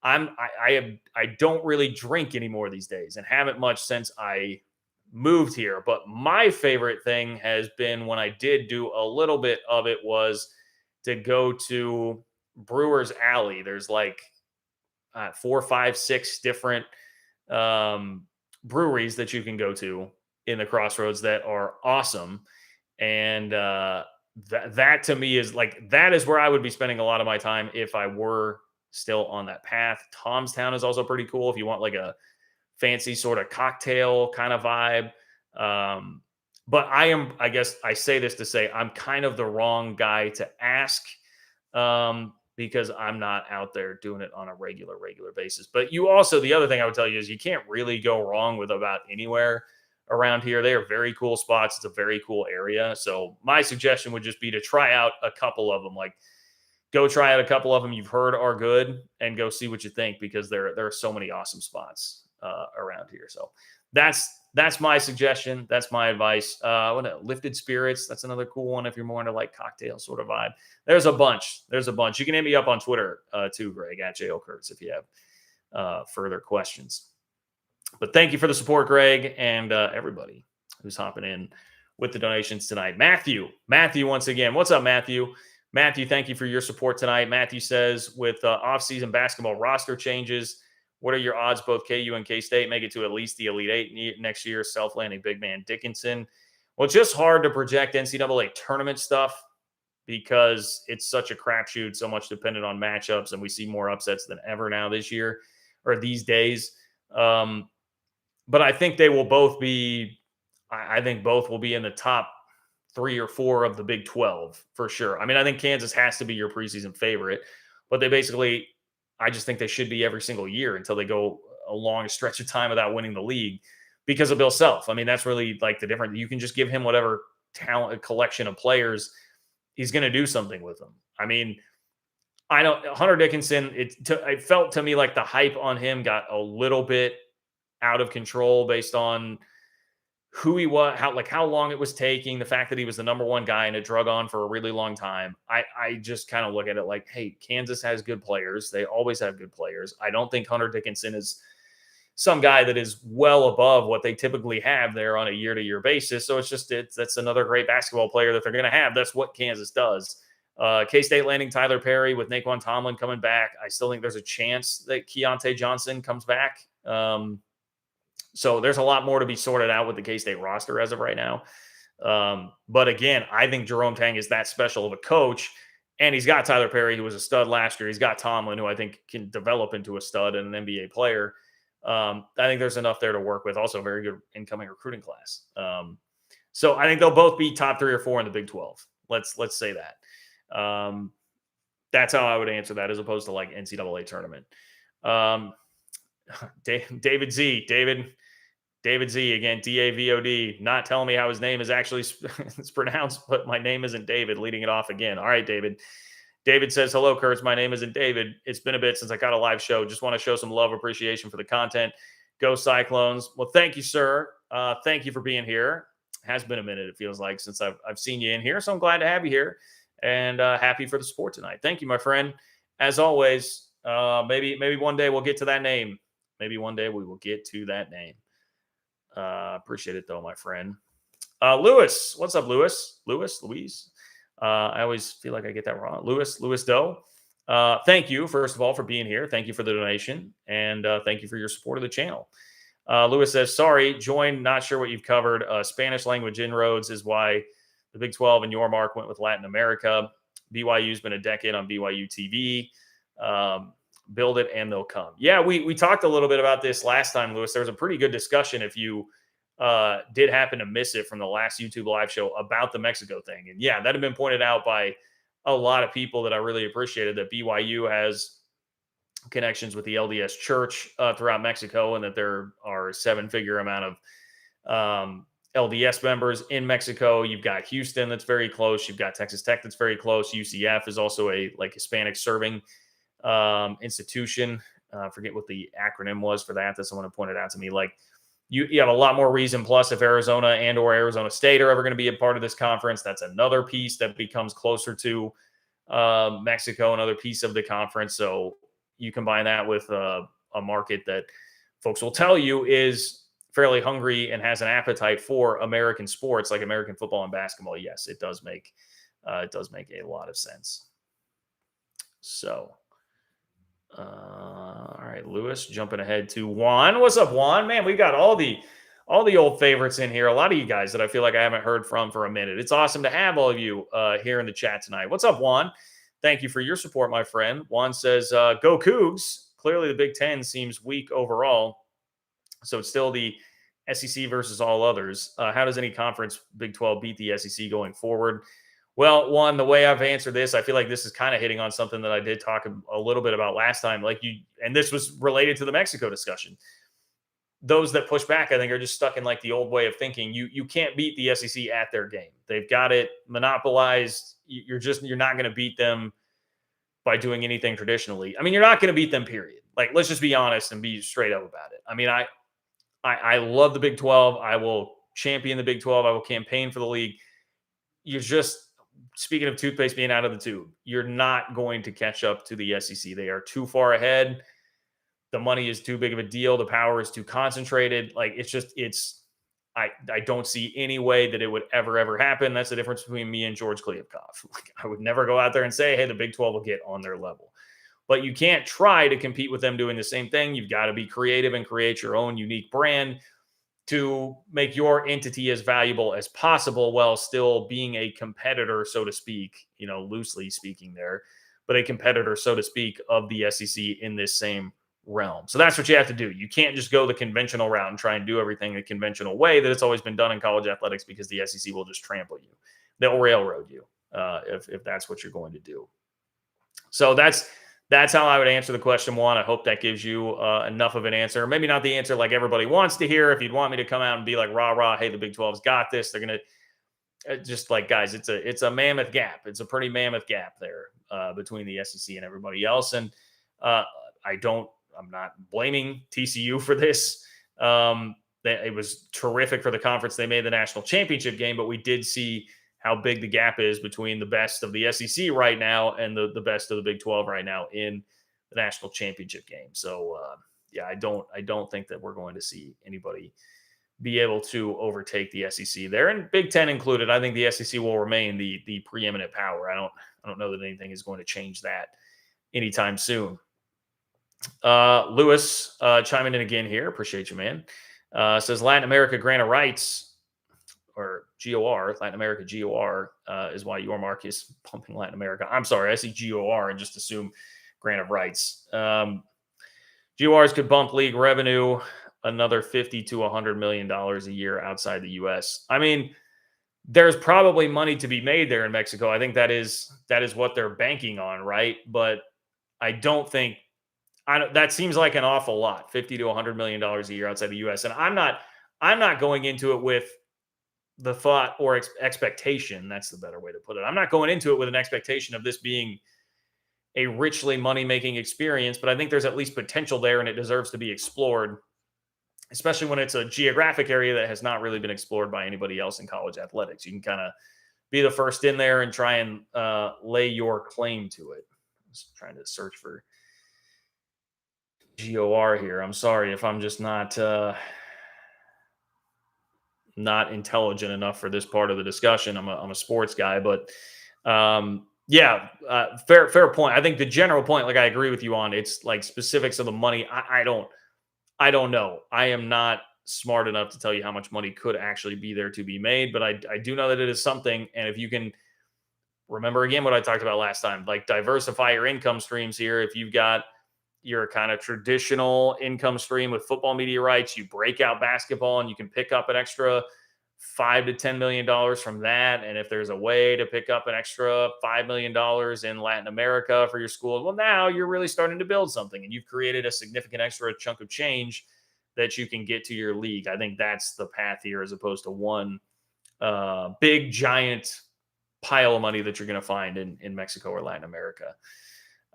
I don't really drink anymore these days, and haven't much since I moved here. But my favorite thing has been, when I did do a little bit of it, was to go to Brewers Alley. There's like 4, 5, 6 different breweries that you can go to in the Crossroads that are awesome. And that to me is like, that is where I would be spending a lot of my time if I were still on that path. Tom's Town is also pretty cool if you want like a fancy sort of cocktail kind of vibe. But I guess I say this to say I'm kind of the wrong guy to ask because I'm not out there doing it on a regular basis. But you also, the other thing I would tell you is you can't really go wrong with about anywhere around here. They are very cool spots. It's a very cool area. So my suggestion would just be to try out a couple of them. Like, go try out a couple of them you've heard are good and go see what you think, because there are so many awesome spots around here. So that's my suggestion. That's my advice. Lifted Spirits, that's another cool one if you're more into like cocktail sort of vibe. There's a bunch. You can hit me up on Twitter too, Greg, at @JLKurtz, if you have further questions. But thank you for the support, Greg, and everybody who's hopping in with the donations tonight. Matthew, once again. What's up, Matthew? Matthew, thank you for your support tonight. Matthew says, with off-season basketball roster changes, what are your odds both KU and K-State make it to at least the Elite Eight next year? Self-landing big man Dickinson. Well, it's just hard to project NCAA tournament stuff because it's such a crapshoot, so much dependent on matchups, and we see more upsets than ever now this year or these days. But I think they will both be – I think both will be in the top 3 or 4 of the Big 12 for sure. I mean, I think Kansas has to be your preseason favorite, but they basically – I just think they should be every single year until they go a long stretch of time without winning the league because of Bill Self. I mean, that's really like the difference. You can just give him whatever talent collection of players. He's going to do something with them. I mean, I know Hunter Dickinson, it felt to me like the hype on him got a little bit out of control based on who he was, how long it was taking, the fact that he was the number 1 guy and it drug on for a really long time. I just kind of look at it like, hey, Kansas has good players. They always have good players. I don't think Hunter Dickinson is some guy that is well above what they typically have there on a year-to-year basis. So that's another great basketball player that they're going to have. That's what Kansas does. K-State landing Tyler Perry with Naquan Tomlin coming back. I still think there's a chance that Keontae Johnson comes back. So there's a lot more to be sorted out with the K-State roster as of right now. But again, I think Jerome Tang is that special of a coach. And he's got Tyler Perry, who was a stud last year. He's got Tomlin, who I think can develop into a stud and an NBA player. I think there's enough there to work with. Also, a very good incoming recruiting class. So I think they'll both be top 3 or 4 in the Big 12. Let's say that. That's how I would answer that, as opposed to like NCAA tournament. David Z. David Z again, DAVOD, not telling me how his name is actually it's pronounced, but my name isn't David, leading it off again. All right, David. David says, hello, Kurtz. My name isn't David. It's been a bit since I got a live show. Just want to show some love, appreciation for the content. Go Cyclones. Well, thank you, sir. Thank you for being here. Has been a minute, it feels like, since I've seen you in here. So I'm glad to have you here and happy for the support tonight. Thank you, my friend. As always, maybe one day we'll get to that name. Maybe one day we will get to that name. Appreciate it, though, my friend. Lewis. What's up, Lewis? Louise? I always feel like I get that wrong. Lewis Doe. Thank you, first of all, for being here. Thank you for the donation. And thank you for your support of the channel. Lewis says, sorry, join, not sure what you've covered. Spanish language inroads is why the Big 12 and your mark went with Latin America. BYU's been a decade on BYU TV. Build it and they'll come. Yeah, we talked a little bit about this last time, Lewis. There was a pretty good discussion, if you did happen to miss it, from the last YouTube live show about the Mexico thing. And yeah, that had been pointed out by a lot of people that I really appreciated, that BYU has connections with the LDS Church throughout Mexico, and that there are a 7-figure amount of LDS members in Mexico. You've got Houston that's very close. You've got Texas Tech that's very close. UCF is also a Hispanic serving institution. I forget what the acronym was for that someone had pointed out to me. Like, you have a lot more reason. Plus, if Arizona and or Arizona State are ever going to be a part of this conference, that's another piece that becomes closer to Mexico, another piece of the conference. So you combine that with a market that folks will tell you is fairly hungry and has an appetite for American sports, like American football and basketball. Yes, it does make a lot of sense. So, all right, Lewis, jumping ahead to Juan. What's up, Juan? Man, we got all the old favorites in here. A lot of you guys that I feel like I haven't heard from for a minute. It's awesome to have all of you here in the chat tonight. What's up, Juan? Thank you for your support, my friend. Juan says, go Cougs. Clearly the Big Ten seems weak overall. So it's still the SEC versus all others. How does any conference, Big 12, beat the SEC going forward? Well, Juan, the way I've answered this, I feel like this is kind of hitting on something that I did talk a little bit about last time. And this was related to the Mexico discussion. Those that push back, I think, are just stuck in like the old way of thinking. You can't beat the SEC at their game. They've got it monopolized. You're not going to beat them by doing anything traditionally. I mean, you're not going to beat them, period. Like, let's just be honest and be straight up about it. I mean, I love the Big 12. I will champion the Big 12. I will campaign for the league. You're just, speaking of toothpaste being out of the tube, you're not going to catch up to the SEC. They are too far ahead. The money is too big of a deal. The power is too concentrated. Like, I don't see any way that it would ever happen. That's the difference between me and George Kliavkoff. Like, I would never go out there and say, hey, the Big 12 will get on their level. But you can't try to compete with them doing the same thing. You've got to be creative and create your own unique brand to make your entity as valuable as possible while still being a competitor, so to speak, loosely speaking there, but a competitor, so to speak, of the SEC in this same realm. So that's what you have to do. You can't just go the conventional route and try and do everything the conventional way that it's always been done in college athletics, because the SEC will just trample you. They'll railroad you if that's what you're going to do. So that's how I would answer the question, Juan. I hope that gives you enough of an answer. Maybe not the answer like everybody wants to hear. If you'd want me to come out and be like, rah, hey, the Big 12's got this. They're going to just like, guys, it's a mammoth gap. It's a pretty mammoth gap there between the SEC and everybody else. And I'm not blaming TCU for this. It was terrific for the conference. They made the national championship game, but we did see how big the gap is between the best of the SEC right now and the best of the Big 12 right now in the national championship game. So, yeah, I don't think that we're going to see anybody be able to overtake the SEC there, and Big 10 included. I think the SEC will remain the preeminent power. I don't know that anything is going to change that anytime soon. Lewis chiming in again here. Appreciate you, man. Says Latin America grant of rights, or GOR, Latin America GOR, is why your mark is pumping Latin America. I'm sorry, I see GOR and just assume grant of rights. GORs could bump league revenue another $50 to $100 million a year outside the U.S. I mean, there's probably money to be made there in Mexico. I think that is what they're banking on, right? But I don't think that seems like an awful lot, $50 to $100 million a year outside the U.S. And I'm not going into it with the thought or expectation. That's the better way to put it. I'm not going into it with an expectation of this being a richly money-making experience, but I think there's at least potential there, and it deserves to be explored, especially when it's a geographic area that has not really been explored by anybody else in college athletics. You can kind of be the first in there and try and lay your claim to it. I'm just trying to search for GOR here. I'm sorry if I'm just not intelligent enough for this part of the discussion. I'm a sports guy, but fair point. I think the general point, like I agree with you on, it's like specifics of the money. I don't know. I am not smart enough to tell you how much money could actually be there to be made, but I do know that it is something. And if you can remember again what I talked about last time, like diversify your income streams here. If you've got your kind of traditional income stream with football media rights, you break out basketball and you can pick up an extra $5 to $10 million from that. And if there's a way to pick up an extra $5 million in Latin America for your school, well, now you're really starting to build something and you've created a significant extra chunk of change that you can get to your league. I think that's the path here, as opposed to one big giant pile of money that you're going to find in Mexico or Latin America.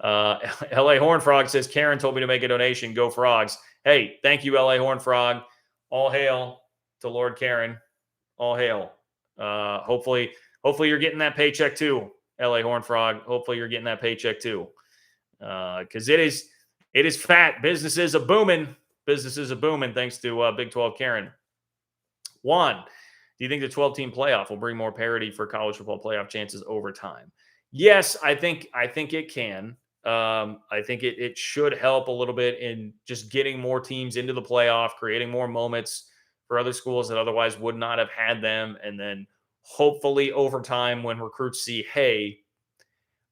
LA Horn Frog says, Karen told me to make a donation. Go Frogs. Hey, thank you, LA Horn Frog. All hail to Lord Karen. All hail. Hopefully you're getting that paycheck too, LA Horn Frog. Hopefully you're getting that paycheck too. Because it is fat. Business is a booming. Thanks to Big 12 Karen. Juan, do you think the 12-team playoff will bring more parity for college football playoff chances over time? Yes, I think it can. I think it should help a little bit in just getting more teams into the playoff, creating more moments for other schools that otherwise would not have had them. And then hopefully over time, when recruits see, hey,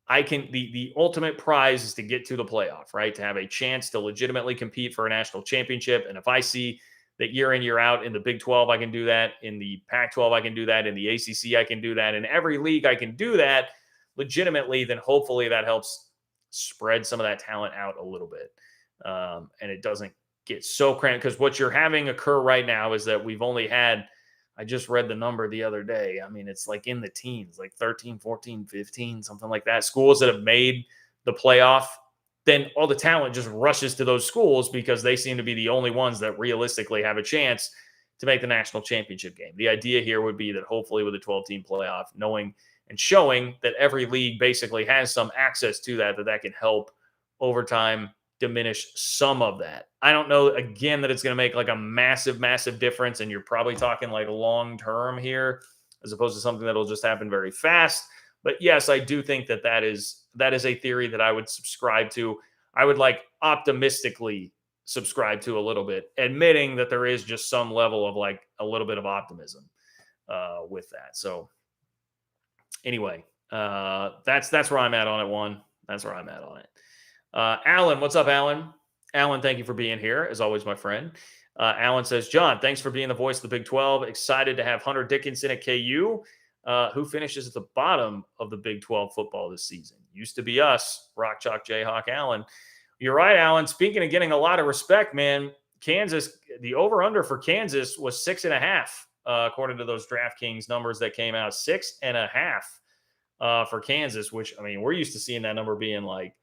the ultimate prize is to get to the playoff, right? To have a chance to legitimately compete for a national championship. And if I see that year in, year out in the Big 12, I can do that. In the Pac-12, I can do that. In the ACC, I can do that. In every league, I can do that legitimately. Then hopefully that helps spread some of that talent out a little bit. And it doesn't get so cramped, because what you're having occur right now is that we've only had, I just read the number the other day. I mean, it's like in the teens, like 13, 14, 15, something like that. Schools that have made the playoff, then all the talent just rushes to those schools because they seem to be the only ones that realistically have a chance to make the national championship game. The idea here would be that hopefully with a 12-team playoff, knowing and showing that every league basically has some access to that can help over time diminish some of that. I don't know, again, that it's going to make like a massive, massive difference. And you're probably talking like long-term here, as opposed to something that'll just happen very fast. But yes, I do think that is a theory that I would subscribe to. I would like optimistically subscribe to a little bit, admitting that there is just some level of like a little bit of optimism with that. So anyway, that's where I'm at on it. One, that's where I'm at on it. Alan, what's up, Alan? Alan, thank you for being here, as always, my friend. Alan says, John, thanks for being the voice of the Big 12. Excited to have Hunter Dickinson at KU, who finishes at the bottom of the Big 12 football this season. Used to be us, Rock Chalk Jayhawk Alan. You're right, Alan. Speaking of getting a lot of respect, man, Kansas, the over-under for Kansas was 6.5, according to those DraftKings numbers that came out. 6.5 for Kansas, which, I mean, we're used to seeing that number being like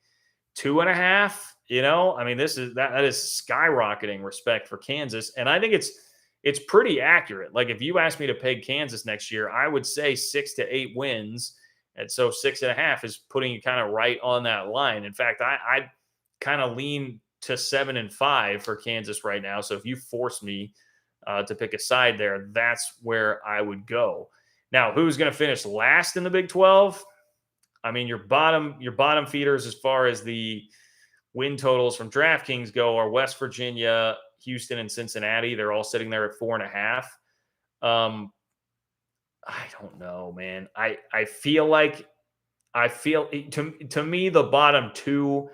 2.5, I mean, that is skyrocketing respect for Kansas. And I think it's pretty accurate. Like if you ask me to peg Kansas next year, I would say 6 to 8 wins. And so 6.5 is putting you kind of right on that line. In fact, I kind of lean to 7-5 for Kansas right now. So if you force me to pick a side there, that's where I would go. Now, who's going to finish last in the Big 12? I mean, your bottom feeders as far as the win totals from DraftKings go are West Virginia, Houston and Cincinnati. They're all sitting there at 4.5. I don't know, man. I feel to me the bottom two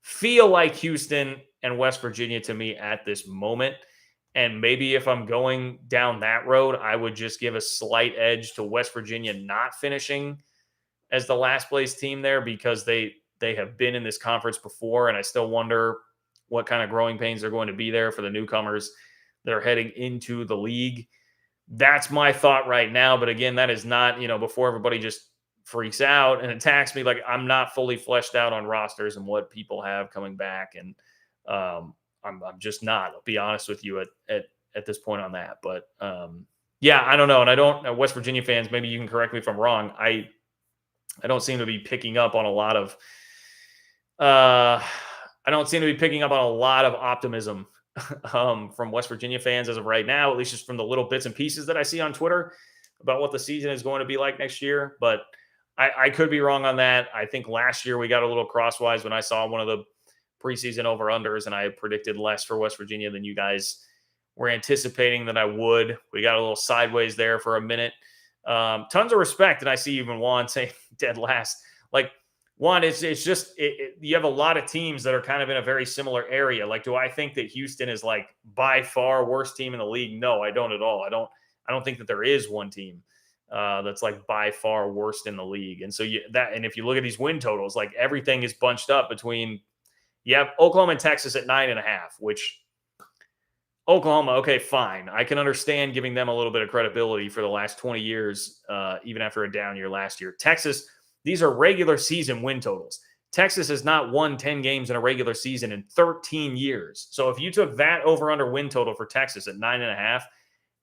feel like Houston and West Virginia to me at this moment. And maybe if I'm going down that road, I would just give a slight edge to West Virginia not finishing as the last place team there, because they have been in this conference before, and I still wonder what kind of growing pains are going to be there for the newcomers that are heading into the league. That's my thought right now. But again, that is not, before everybody just freaks out and attacks me, like I'm not fully fleshed out on rosters and what people have coming back. And I'm just not, I'll be honest with you at this point on that. But yeah, I don't know. And I don't, West Virginia fans, maybe you can correct me if I'm wrong. I don't seem to be picking up on a lot of, optimism from West Virginia fans as of right now, at least just from the little bits and pieces that I see on Twitter about what the season is going to be like next year. But I could be wrong on that. I think last year we got a little crosswise when I saw one of the preseason over-unders, and I predicted less for West Virginia than you guys were anticipating that I would. We got a little sideways there for a minute. Tons of respect, and I see even Juan saying dead last. Like, Juan, it's just you have a lot of teams that are kind of in a very similar area. Like, do I think that Houston is like by far worst team in the league? No, I don't at all. I don't think that there is one team that's like by far worst in the league. And so and if you look at these win totals, like everything is bunched up between, you have Oklahoma and Texas at 9.5, which Oklahoma, okay, fine. I can understand giving them a little bit of credibility for the last 20 years, even after a down year last year. Texas, these are regular season win totals. Texas has not won 10 games in a regular season in 13 years. So if you took that over-under win total for Texas at 9.5,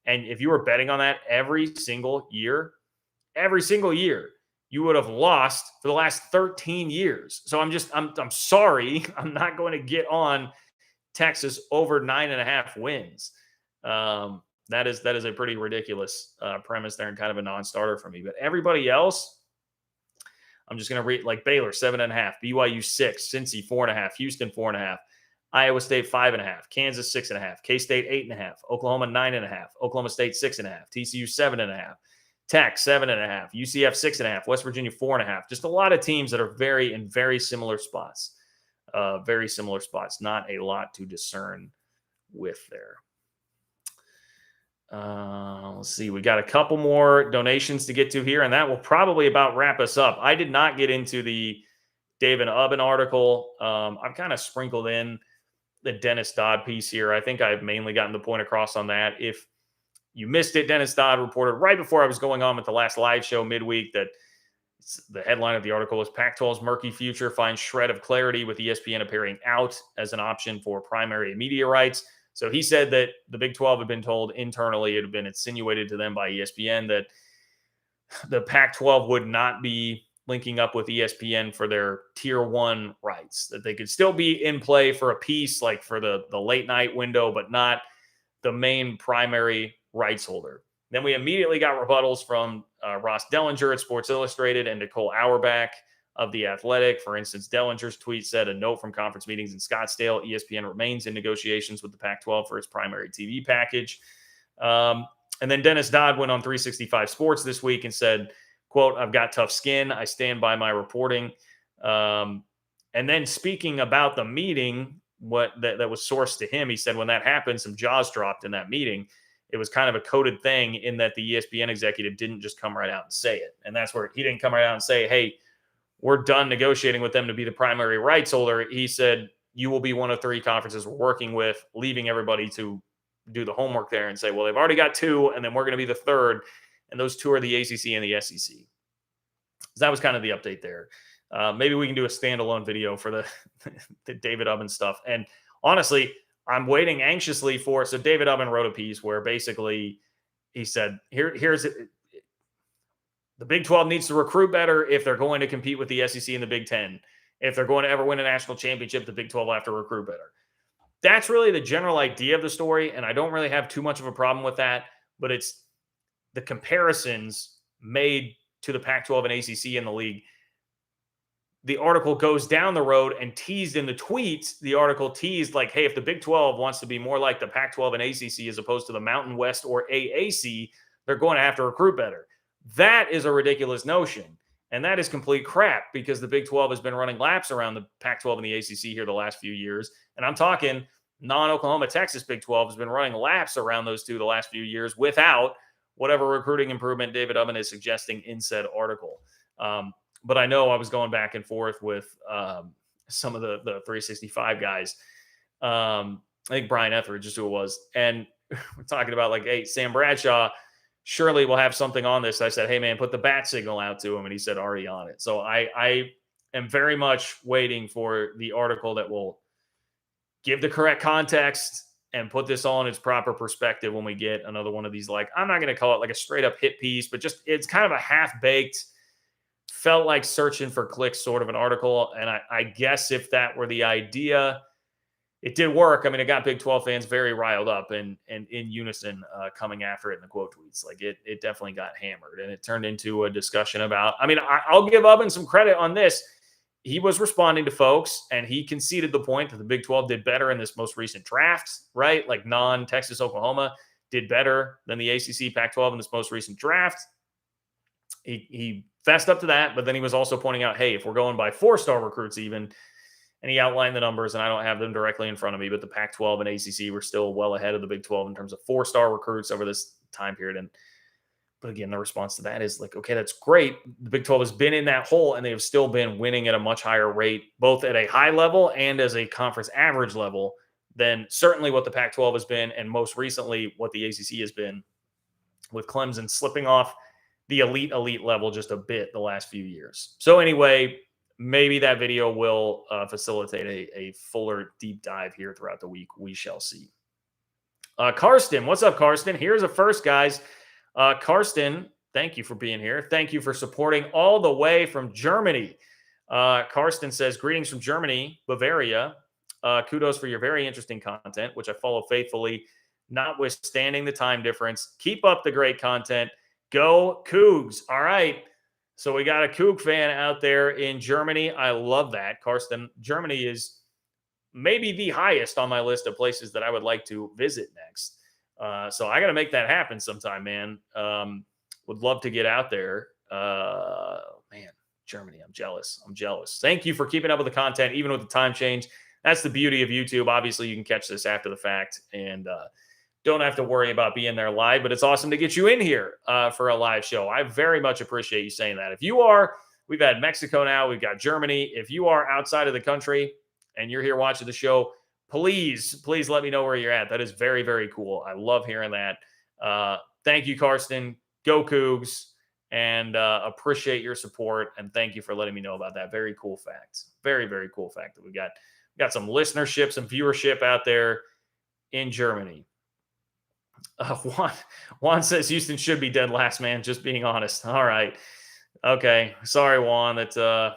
and if you were betting on that every single year, you would have lost for the last 13 years. So I'm sorry. I'm not going to get on Texas over 9.5 wins. That is a pretty ridiculous premise there and kind of a non-starter for me. But everybody else, I'm just going to read, like Baylor 7.5, BYU 6, Cincy 4.5, Houston 4.5, Iowa State 5.5, Kansas 6.5, K-State 8.5, Oklahoma 9.5, Oklahoma State 6.5, TCU 7.5, Tech 7.5, UCF 6.5, West Virginia 4.5. Just a lot of teams that are in very similar spots. Not a lot to discern with there. Let's see. We got a couple more donations to get to here, and that will probably about wrap us up. I did not get into the David Ubben article. I've kind of sprinkled in the Dennis Dodd piece here. I think I've mainly gotten the point across on that. If you missed it, Dennis Dodd reported right before I was going on with the last live show midweek that the headline of the article was Pac-12's murky future finds shred of clarity with ESPN appearing out as an option for primary media rights. So he said that the Big 12 had been told internally, it had been insinuated to them by ESPN that the Pac-12 would not be linking up with ESPN for their tier 1 rights, that they could still be in play for a piece, like for the late night window, but not the main primary rights holder. Then we immediately got rebuttals from Ross Dellinger at Sports Illustrated and Nicole Auerbach of The Athletic. For instance, Dellinger's tweet said, a note from conference meetings in Scottsdale, ESPN remains in negotiations with the Pac-12 for its primary TV package. And then Dennis Dodd went on 365 Sports this week and said, quote, I've got tough skin. I stand by my reporting. And then speaking about the meeting, that was sourced to him, he said when that happened, some jaws dropped in that meeting. It was kind of a coded thing in that the ESPN executive didn't just come right out and say it. And that's where he didn't come right out and say, hey, we're done negotiating with them to be the primary rights holder. He said, you will be one of 3 conferences we're working with, leaving everybody to do the homework there and say, well, they've already got 2, and then we're going to be the 3rd. And those 2 are the ACC and the SEC. So that was kind of the update there. Maybe we can do a standalone video for the David Ubben stuff. And honestly, I'm waiting anxiously for, so David Ubben wrote a piece where basically he said, here's it. The Big 12 needs to recruit better if they're going to compete with the SEC and the Big 10. If they're going to ever win a national championship, the Big 12 will have to recruit better. That's really the general idea of the story, and I don't really have too much of a problem with that, but it's the comparisons made to the Pac-12 and ACC in the league. the article goes down the road and teased in the tweets. The article teased like, hey, if the Big 12 wants to be more like the Pac 12 and ACC as opposed to the Mountain West or AAC, they're going to have to recruit better. That is a ridiculous notion. And that is complete crap because the Big 12 has been running laps around the Pac 12 and the ACC here the last few years. And I'm talking non-Oklahoma, Texas Big 12 has been running laps around those two the last few years without whatever recruiting improvement David Ubben is suggesting in said article. But I know I was going back and forth with some of the 365 guys. I think Brian Etheridge is who it was. And we're talking about like, hey, Sam Bradshaw surely will have something on this. I said, hey, man, put the bat signal out to him. And he said, already on it. So I am very much waiting for the article that will give the correct context and put this all in its proper perspective when we get another one of these. Like, I'm not going to call it like a straight up hit piece, but just it's kind of a half-baked, felt like searching for clicks sort of an article. And I guess if that were the idea, it did work. I mean, it got Big 12 fans very riled up and in unison coming after it in the quote tweets. Like it definitely got hammered and it turned into a discussion about, I mean, I'll give Ubben some credit on this. He was responding to folks and he conceded the point that the Big 12 did better in this most recent draft, right? Like non-Texas Oklahoma did better than the ACC Pac-12 in this most recent draft. He fessed up to that, but then he was also pointing out, hey, if we're going by 4-star recruits even, and he outlined the numbers, and I don't have them directly in front of me, but the Pac-12 and ACC were still well ahead of the Big 12 in terms of 4-star recruits over this time period. But again, the response to that is like, okay, that's great. The Big 12 has been in that hole, and they have still been winning at a much higher rate, both at a high level and as a conference average level than certainly what the Pac-12 has been, and most recently what the ACC has been, with Clemson slipping off the elite level just a bit the last few years. So anyway, maybe that video will facilitate a fuller deep dive here throughout the week. We shall see. Karsten, what's up, Karsten? Here's a first, guys. Karsten, thank you for being here. Thank you for supporting all the way from Germany. Karsten says, greetings from Germany, Bavaria. Kudos for your very interesting content, which I follow faithfully, notwithstanding the time difference. Keep up the great content. Go Cougs. All right. So we got a Coug fan out there in Germany. I love that. Karsten, Germany is maybe the highest on my list of places that I would like to visit next. So I got to make that happen sometime, man. Would love to get out there. Man, Germany, I'm jealous. Thank you for keeping up with the content, even with the time change. That's the beauty of YouTube. Obviously, you can catch this after the fact and don't have to worry about being there live, but it's awesome to get you in here for a live show. I very much appreciate you saying that. If you are, we've had Mexico now, we've got Germany. If you are outside of the country and you're here watching the show, please let me know where you're at. That is very, very cool. I love hearing that. Thank you, Karsten. Go Cougs. And appreciate your support. And thank you for letting me know about that. Very cool fact. Very, very cool fact that we got some listenership, some viewership out there in Germany. Juan says Houston should be dead last, man. Just being honest. All right. Okay. Sorry, Juan, that the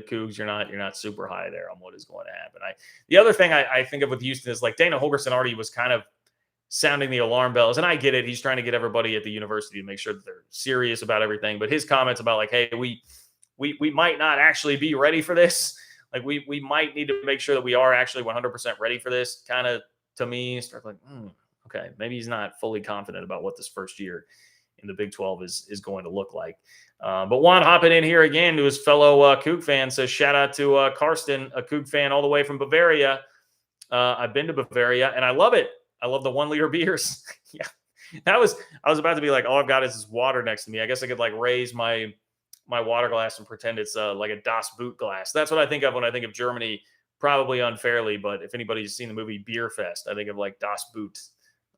Cougs, you're not super high there on what is going to happen. The other thing I think of with Houston is like Dana Holgorsen already was kind of sounding the alarm bells, and I get it. He's trying to get everybody at the university to make sure that they're serious about everything. But his comments about like, hey, we might not actually be ready for this. Like we might need to make sure that we are actually 100% ready for this. Kind of, to me, start like, okay, maybe he's not fully confident about what this first year in the Big 12 is going to look like. But Juan hopping in here again to his fellow Coug fan says, shout out to Karsten, a Coug fan all the way from Bavaria. I've been to Bavaria and I love it. I love the 1-liter beers. Yeah, I was about to be like, all I've got is this water next to me. I guess I could like raise my water glass and pretend it's like a Das Boot glass. That's what I think of when I think of Germany. Probably unfairly, but if anybody's seen the movie Beer Fest, I think of like Das Boot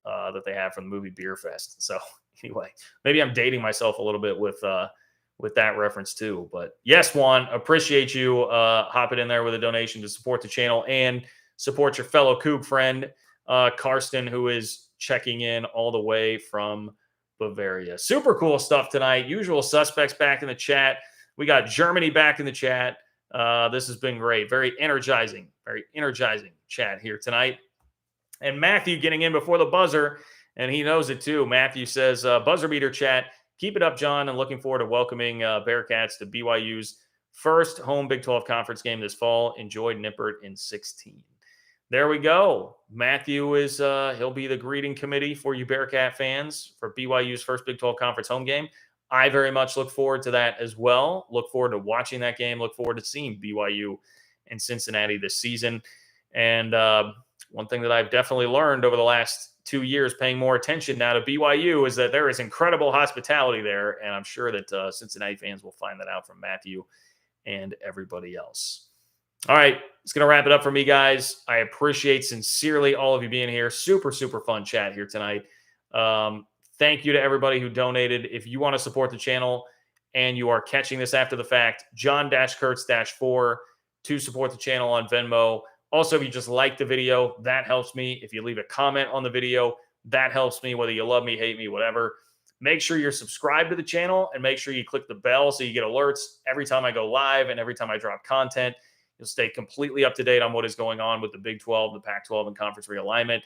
that they have from the movie Beer Fest. So anyway, maybe I'm dating myself a little bit with that reference too. But yes, Juan, appreciate you hopping in there with a donation to support the channel and support your fellow Coug friend, Karsten, who is checking in all the way from Bavaria. Super cool stuff tonight. Usual suspects back in the chat. We got Germany back in the chat. This has been great. Very energizing chat here tonight. And Matthew getting in before the buzzer, and he knows it too. Matthew says, buzzer beater chat. Keep it up, John, and looking forward to welcoming Bearcats to BYU's first home Big 12 conference game this fall. Enjoy Nippert in 16. There we go. Matthew is he'll be the greeting committee for you Bearcat fans for BYU's first Big 12 conference home game. I very much look forward to that as well. Look forward to watching that game. Look forward to seeing BYU and Cincinnati this season. And one thing that I've definitely learned over the last 2 years, paying more attention now to BYU, is that there is incredible hospitality there. And I'm sure that Cincinnati fans will find that out from Matthew and everybody else. All right, it's going to wrap it up for me, guys. I appreciate sincerely all of you being here. Super, super fun chat here tonight. Thank you to everybody who donated. If you want to support the channel and you are catching this after the fact, John-Kurtz-4 to support the channel on Venmo. Also, if you just like the video, that helps me. If you leave a comment on the video, that helps me, whether you love me, hate me, whatever. Make sure you're subscribed to the channel and make sure you click the bell so you get alerts every time I go live and every time I drop content. You'll stay completely up to date on what is going on with the Big 12, the Pac-12, and conference realignment.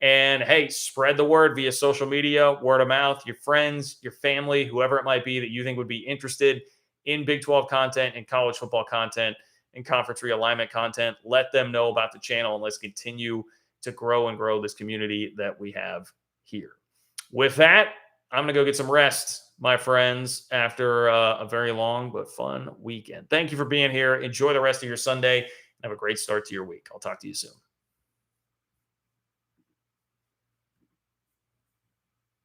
And hey, spread the word via social media, word of mouth, your friends, your family, whoever it might be that you think would be interested in Big 12 content and college football content and conference realignment content. Let them know about the channel, and let's continue to grow and grow this community that we have here. With that, I'm going to go get some rest, my friends, after a very long but fun weekend. Thank you for being here. Enjoy the rest of your Sunday and have a great start to your week. I'll talk to you soon.